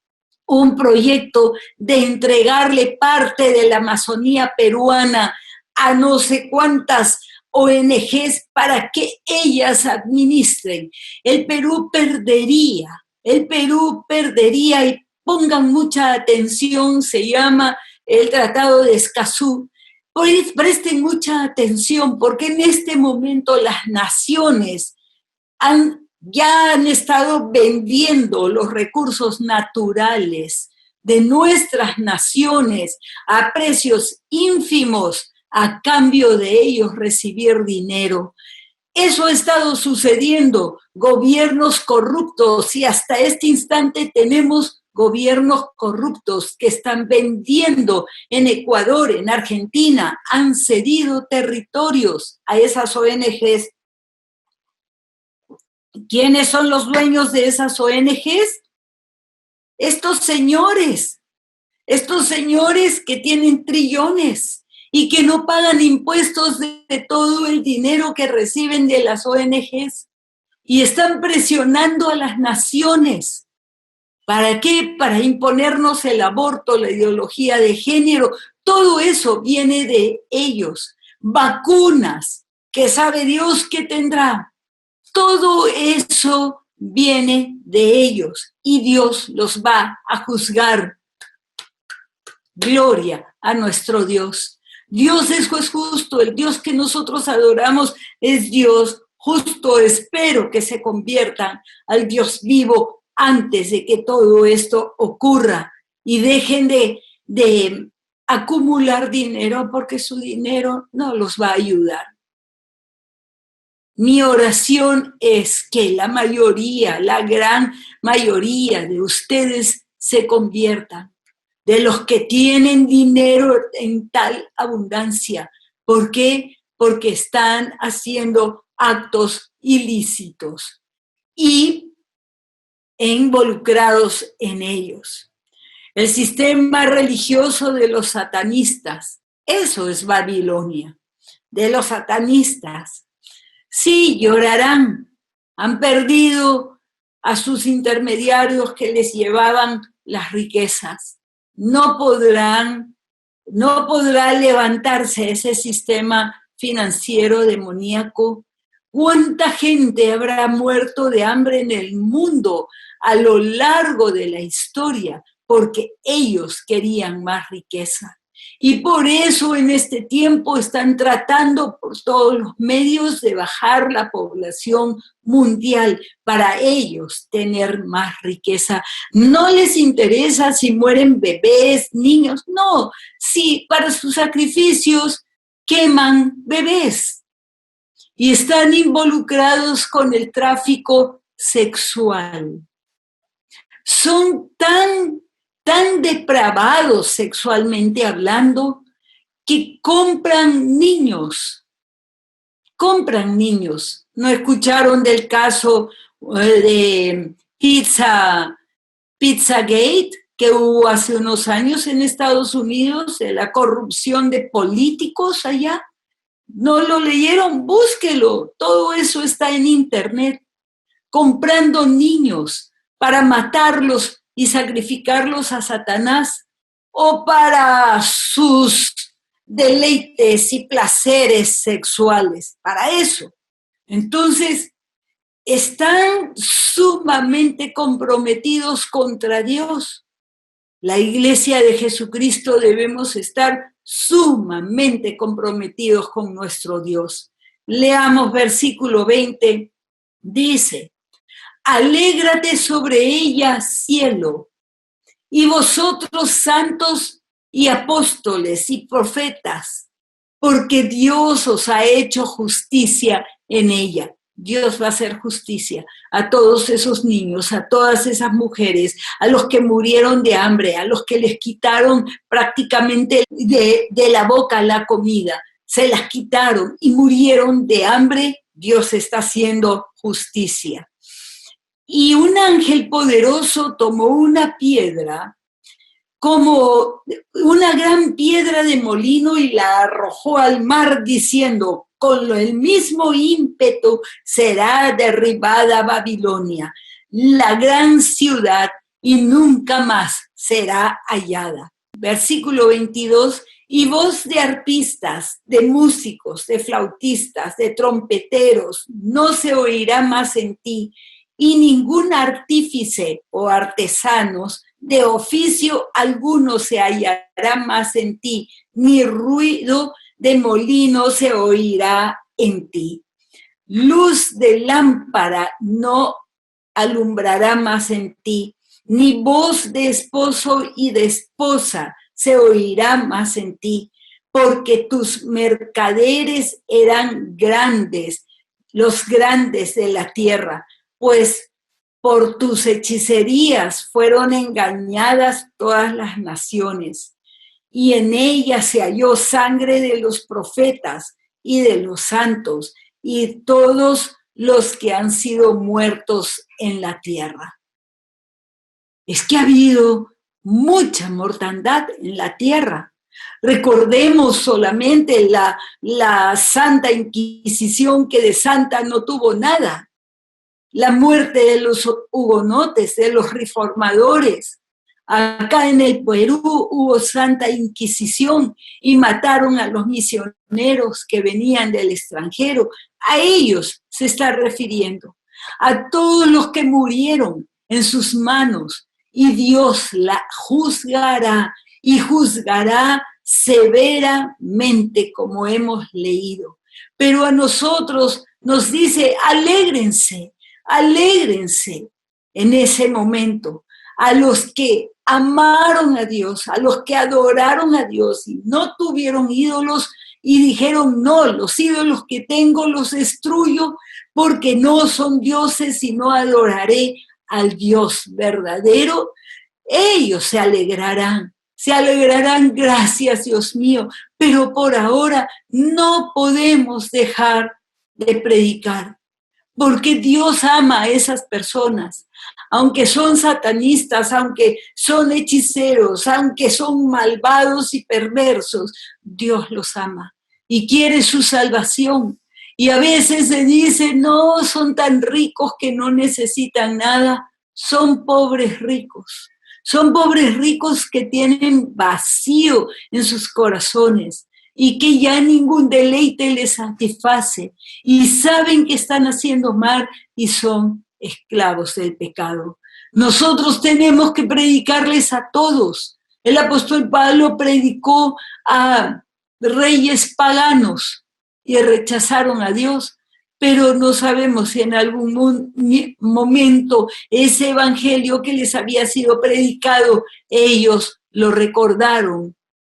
un proyecto de entregarle parte de la Amazonía peruana a no sé cuántas ONGs para que ellas administren. El Perú perdería y pongan mucha atención, se llama el Tratado de Escazú. Presten mucha atención porque en este momento las naciones ya han estado vendiendo los recursos naturales de nuestras naciones a precios ínfimos a cambio de ellos recibir dinero. Eso ha estado sucediendo, gobiernos corruptos, y hasta este instante tenemos gobiernos corruptos que están vendiendo en Ecuador, en Argentina, han cedido territorios a esas ONGs. ¿Quiénes son los dueños de esas ONGs? Estos señores que tienen trillones y que no pagan impuestos de todo el dinero que reciben de las ONGs y están presionando a las naciones. ¿Para qué? Para imponernos el aborto, la ideología de género. Todo eso viene de ellos. Vacunas, que sabe Dios que tendrá. Todo eso viene de ellos y Dios los va a juzgar. Gloria a nuestro Dios. Dios es juez justo, el Dios que nosotros adoramos es Dios justo. Espero que se conviertan al Dios vivo antes de que todo esto ocurra y dejen de acumular dinero porque su dinero no los va a ayudar. Mi oración es que la mayoría, la gran mayoría de ustedes se conviertan, de los que tienen dinero en tal abundancia. ¿Por qué? Porque están haciendo actos ilícitos y involucrados en ellos. El sistema religioso de los satanistas, eso es Babilonia, de los satanistas. Sí, llorarán, han perdido a sus intermediarios que les llevaban las riquezas. No podrá levantarse ese sistema financiero demoníaco. ¿Cuánta gente habrá muerto de hambre en el mundo a lo largo de la historia? Porque ellos querían más riqueza. Y por eso en este tiempo están tratando por todos los medios de bajar la población mundial para ellos tener más riqueza. No les interesa si mueren bebés, niños, no. Sí, para sus sacrificios queman bebés y están involucrados con el tráfico sexual. Son tan depravados sexualmente hablando que compran niños. ¿No escucharon del caso de Pizzagate que hubo hace unos años en Estados Unidos, de la corrupción de políticos allá? ¿No lo leyeron? Búsquelo. Todo eso está en internet. Comprando niños para matarlos y sacrificarlos a Satanás o para sus deleites y placeres sexuales, para eso. Entonces, están sumamente comprometidos contra Dios. La Iglesia de Jesucristo debemos estar sumamente comprometidos con nuestro Dios. Leamos versículo 20, dice: alégrate sobre ella, cielo, y vosotros santos y apóstoles y profetas, porque Dios os ha hecho justicia en ella. Dios va a hacer justicia a todos esos niños, a todas esas mujeres, a los que murieron de hambre, a los que les quitaron prácticamente de la boca la comida, se las quitaron y murieron de hambre. Dios está haciendo justicia. Y un ángel poderoso tomó una piedra, como una gran piedra de molino, y la arrojó al mar diciendo: con el mismo ímpetu será derribada Babilonia, la gran ciudad, y nunca más será hallada. Versículo 22, y voz de arpistas, de músicos, de flautistas, de trompeteros, no se oirá más en ti, y ningún artífice o artesanos de oficio alguno se hallará más en ti, ni ruido de molino se oirá en ti. Luz de lámpara no alumbrará más en ti, ni voz de esposo y de esposa se oirá más en ti, porque tus mercaderes eran grandes, los grandes de la tierra, pues por tus hechicerías fueron engañadas todas las naciones, y en ella se halló sangre de los profetas y de los santos y todos los que han sido muertos en la tierra. Es que ha habido mucha mortandad en la tierra. Recordemos solamente la Santa Inquisición, que de santa no tuvo nada. La muerte de los hugonotes, de los reformadores. Acá en el Perú hubo Santa Inquisición y mataron a los misioneros que venían del extranjero. A ellos se está refiriendo, a todos los que murieron en sus manos, y Dios la juzgará, y juzgará severamente, como hemos leído. Pero a nosotros nos dice, alégrense, alégrense en ese momento. A los que amaron a Dios, a los que adoraron a Dios y no tuvieron ídolos y dijeron, no, los ídolos que tengo los destruyo porque no son dioses, sino adoraré al Dios verdadero. Ellos se alegrarán, gracias Dios mío, pero por ahora no podemos dejar de predicar, porque Dios ama a esas personas, aunque son satanistas, aunque son hechiceros, aunque son malvados y perversos, Dios los ama y quiere su salvación. Y a veces se dice, no, son tan ricos que no necesitan nada, son pobres ricos. Son pobres ricos que tienen vacío en sus corazones y que ya ningún deleite les satisface y saben que están haciendo mal y son esclavos del pecado. Nosotros tenemos que predicarles a todos. El apóstol Pablo predicó a reyes paganos y rechazaron a Dios, pero no sabemos si en algún momento ese evangelio que les había sido predicado, ellos lo recordaron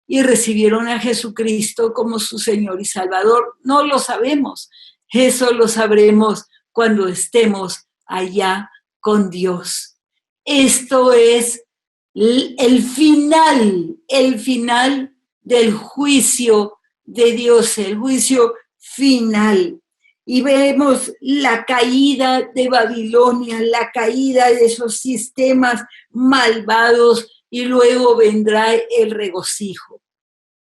y recibieron a Jesucristo como su Señor y Salvador. No lo sabemos. Eso lo sabremos cuando estemos allá con Dios. Esto es el final del juicio de Dios, el juicio final. Y vemos la caída de Babilonia, la caída de esos sistemas malvados, y luego vendrá el regocijo.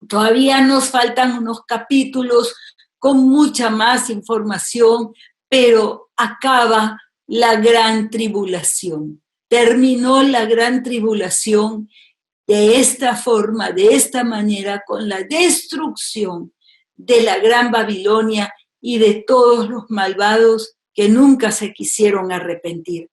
Todavía nos faltan unos capítulos con mucha más información, pero acaba la gran tribulación. Terminó la gran tribulación de esta forma, de esta manera, con la destrucción de la gran Babilonia y de todos los malvados que nunca se quisieron arrepentir.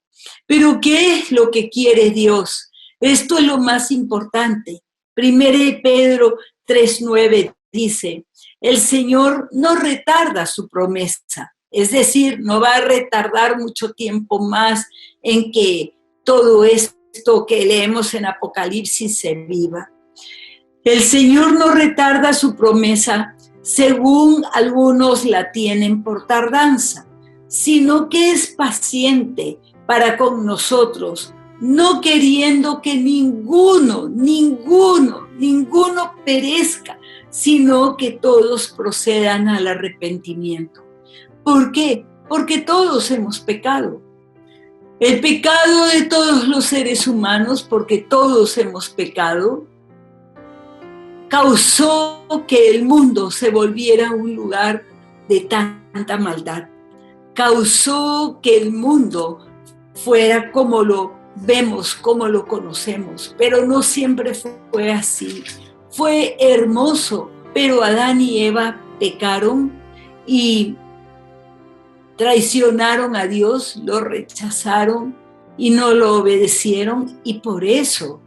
Pero ¿qué es lo que quiere Dios? Esto es lo más importante. 1 Pedro 3:9 dice, el Señor no retarda su promesa, es decir, no va a retardar mucho tiempo más en que todo esto que leemos en Apocalipsis se viva. El Señor no retarda su promesa, según algunos la tienen por tardanza, sino que es paciente para con nosotros, no queriendo que ninguno perezca, sino que todos procedan al arrepentimiento. ¿Por qué? Porque todos hemos pecado. El pecado de todos los seres humanos, porque todos hemos pecado, causó que el mundo se volviera un lugar de tanta maldad. Causó que el mundo fuera como lo vemos, como lo conocemos, pero no siempre fue así. Fue hermoso, pero Adán y Eva pecaron y traicionaron a Dios, lo rechazaron y no lo obedecieron, y por eso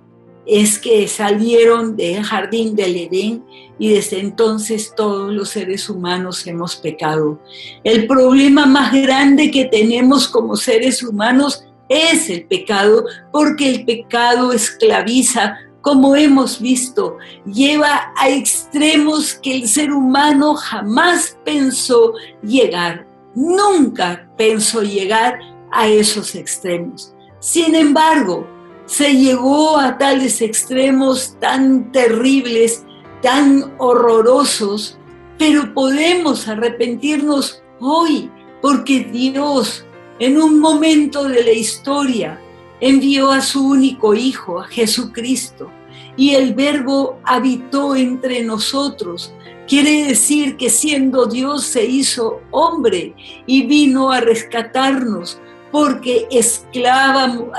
es que salieron del jardín del Edén, y desde entonces todos los seres humanos hemos pecado. El problema más grande que tenemos como seres humanos es el pecado, porque el pecado esclaviza, como hemos visto, lleva a extremos que el ser humano jamás pensó llegar, nunca pensó llegar a esos extremos. Sin embargo, se llegó a tales extremos tan terribles, tan horrorosos, pero podemos arrepentirnos hoy, porque Dios, en un momento de la historia, envió a su único Hijo, a Jesucristo, y el Verbo habitó entre nosotros. Quiere decir que siendo Dios se hizo hombre y vino a rescatarnos, porque esclavos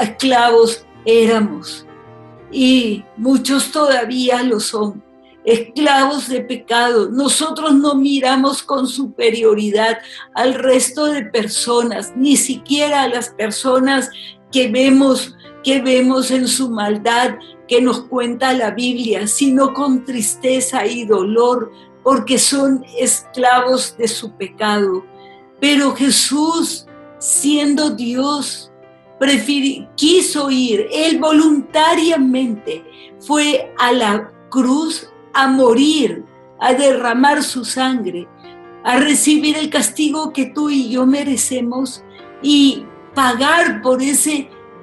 éramos. Y muchos todavía lo son, esclavos de pecado. Nosotros no miramos con superioridad al resto de personas, ni siquiera a las personas que vemos en su maldad, que nos cuenta la Biblia, sino con tristeza y dolor, porque son esclavos de su pecado. Pero Jesús, siendo Dios, quiso ir. Él voluntariamente fue a la cruz a morir, a derramar su sangre, a recibir el castigo que tú y yo merecemos y pagar por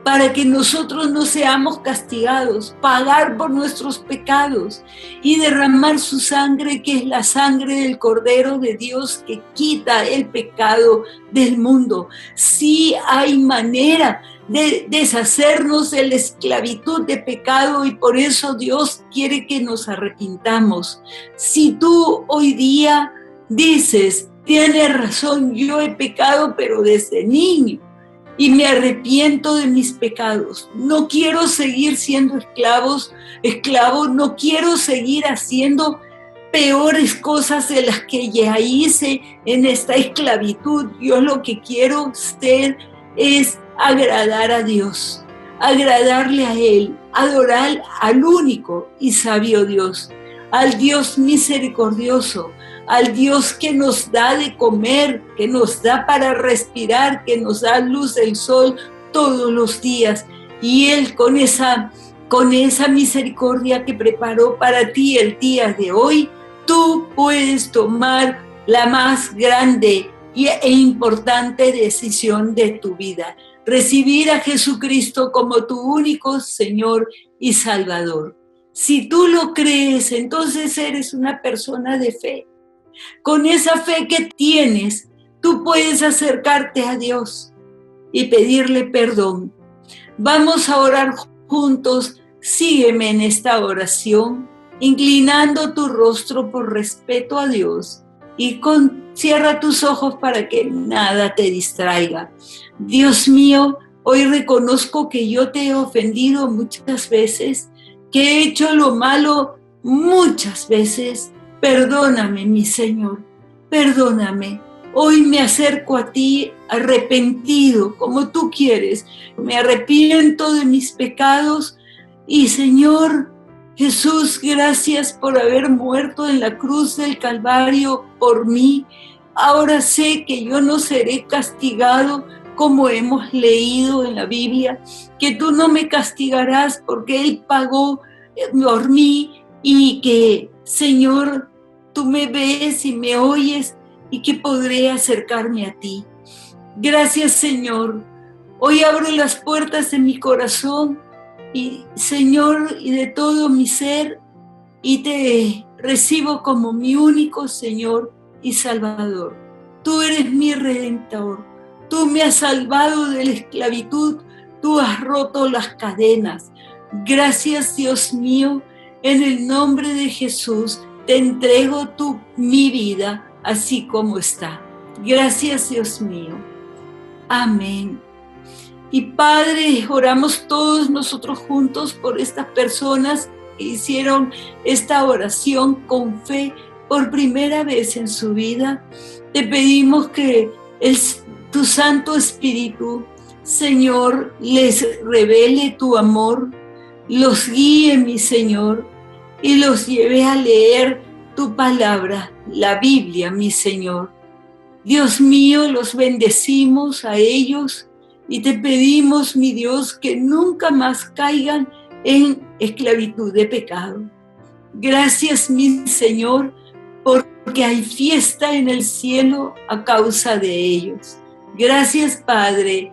para que nosotros no seamos castigados, pagar por nuestros pecados y derramar su sangre, que es la sangre del Cordero de Dios que quita el pecado del mundo. Sí hay manera de deshacernos de la esclavitud de pecado, y por eso Dios quiere que nos arrepintamos. Si tú hoy día dices, tienes razón, yo he pecado, pero desde niño, y me arrepiento de mis pecados. No quiero seguir siendo esclavo, no quiero seguir haciendo peores cosas de las que ya hice en esta esclavitud. Yo lo que quiero hacer es agradar a Dios, agradarle a Él, adorar al único y sabio Dios, al Dios misericordioso, al Dios que nos da de comer, que nos da para respirar, que nos da luz del sol todos los días. Y Él con esa misericordia que preparó para ti el día de hoy, tú puedes tomar la más grande e importante decisión de tu vida: recibir a Jesucristo como tu único Señor y Salvador. Si tú lo crees, entonces eres una persona de fe. Con esa fe que tienes, tú puedes acercarte a Dios y pedirle perdón. Vamos a orar juntos. Sígueme en esta oración, inclinando tu rostro por respeto a Dios, y cierra tus ojos para que nada te distraiga. Dios mío, hoy reconozco que yo te he ofendido muchas veces, que he hecho lo malo muchas veces. Perdóname, mi Señor, perdóname. Hoy me acerco a ti arrepentido, como tú quieres. Me arrepiento de mis pecados y, Señor Jesús, gracias por haber muerto en la cruz del Calvario por mí. Ahora sé que yo no seré castigado como hemos leído en la Biblia, que tú no me castigarás porque Él pagó por mí, y que, Señor, tú me ves y me oyes y que podré acercarme a ti. Gracias, Señor. Hoy abro las puertas de mi corazón y, Señor, y de todo mi ser, y te recibo como mi único Señor y Salvador. Tú eres mi Redentor. Tú me has salvado de la esclavitud. Tú has roto las cadenas. Gracias, Dios mío. En el nombre de Jesús te entrego mi vida así como está. Gracias, Dios mío. Amén. Y Padre, oramos todos nosotros juntos por estas personas que hicieron esta oración con fe por primera vez en su vida. Te pedimos que tu Santo Espíritu, Señor, les revele tu amor, los guíe, mi Señor, y los lleve a leer tu palabra, la Biblia, mi Señor. Dios mío, los bendecimos a ellos y te pedimos, mi Dios, que nunca más caigan en esclavitud de pecado. Gracias, mi Señor, porque hay fiesta en el cielo a causa de ellos. Gracias, Padre.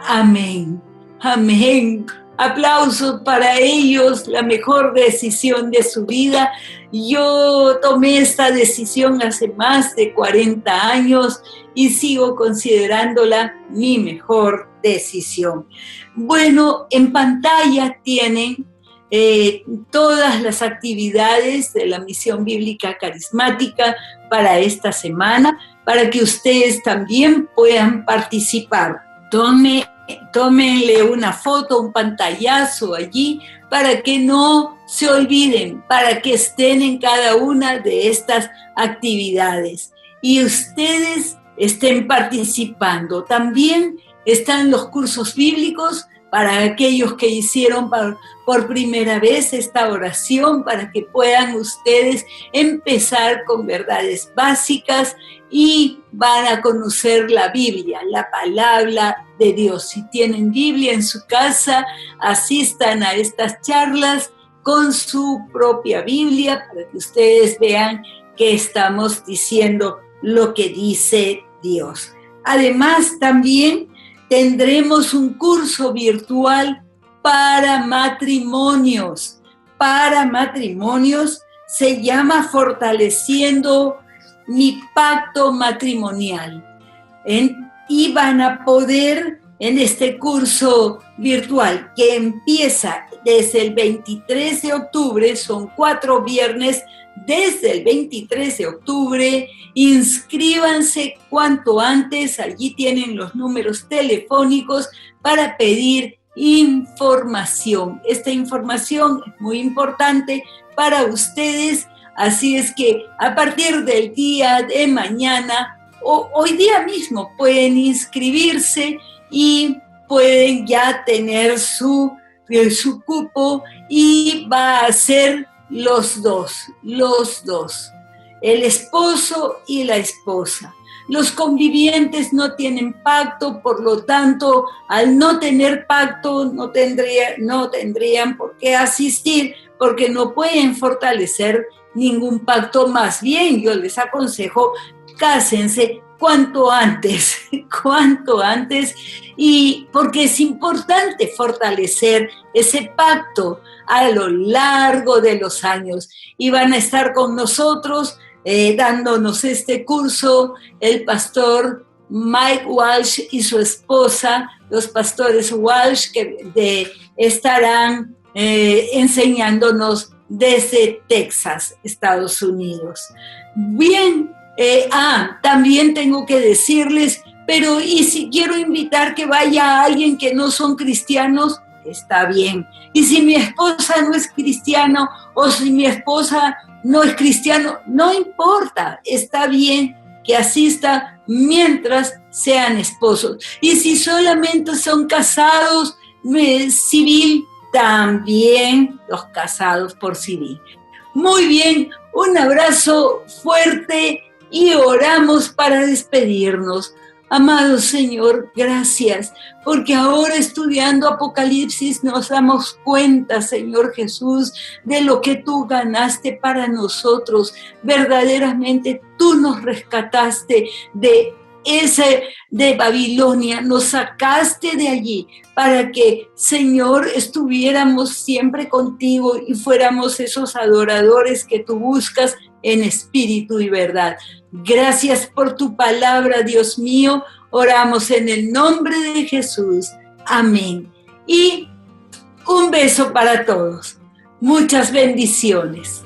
Amén. Amén. Aplausos para ellos, la mejor decisión de su vida. Yo tomé esta decisión hace más de 40 años y sigo considerándola mi mejor decisión. Bueno, en pantalla tienen todas las actividades de la Misión Bíblica Carismática para esta semana, para que ustedes también puedan participar. Tómenle una foto, un pantallazo allí, para que no se olviden, para que estén en cada una de estas actividades. Y ustedes estén participando. También están los cursos bíblicos para aquellos que hicieron por primera vez esta oración, para que puedan ustedes empezar con verdades básicas y van a conocer la Biblia, la palabra de Dios. Si tienen Biblia en su casa, asistan a estas charlas con su propia Biblia para que ustedes vean que estamos diciendo lo que dice Dios. Además, también tendremos un curso virtual para matrimonios. Para matrimonios se llama Fortaleciendo mi Pacto Matrimonial. Y van a poder en este curso virtual que empieza desde el 23 de octubre, son 4 viernes, desde el 23 de octubre, inscríbanse cuanto antes, allí tienen los números telefónicos para pedir información. Esta información es muy importante para ustedes, así es que a partir del día de mañana, o hoy día mismo, pueden inscribirse y pueden ya tener su cupo, y va a ser los dos, el esposo y la esposa. Los convivientes no tienen pacto, por lo tanto, al no tener pacto, no tendrían por qué asistir, porque no pueden fortalecer ningún pacto. Más bien, yo les aconsejo, cásense cuanto antes, y porque es importante fortalecer ese pacto a lo largo de los años. Y van a estar con nosotros dándonos este curso el pastor Mike Walsh y su esposa, los pastores Walsh, que estarán enseñándonos desde Texas, Estados Unidos. Bien, también tengo que decirles, pero ¿y si quiero invitar que vaya a alguien que no son cristianos? Está bien. Y si mi esposa no es cristiano, o si mi esposa no es cristiano, no importa, está bien que asista mientras sean esposos. Y si solamente son casados civil, también los casados por civil. Muy bien, un abrazo fuerte y oramos para despedirnos. Amado Señor, gracias, porque ahora estudiando Apocalipsis nos damos cuenta, Señor Jesús, de lo que tú ganaste para nosotros. Verdaderamente tú nos rescataste de Babilonia, nos sacaste de allí para que, Señor, estuviéramos siempre contigo y fuéramos esos adoradores que tú buscas en espíritu y verdad. Gracias por tu palabra, Dios mío. Oramos en el nombre de Jesús. Amén. Y un beso para todos. Muchas bendiciones.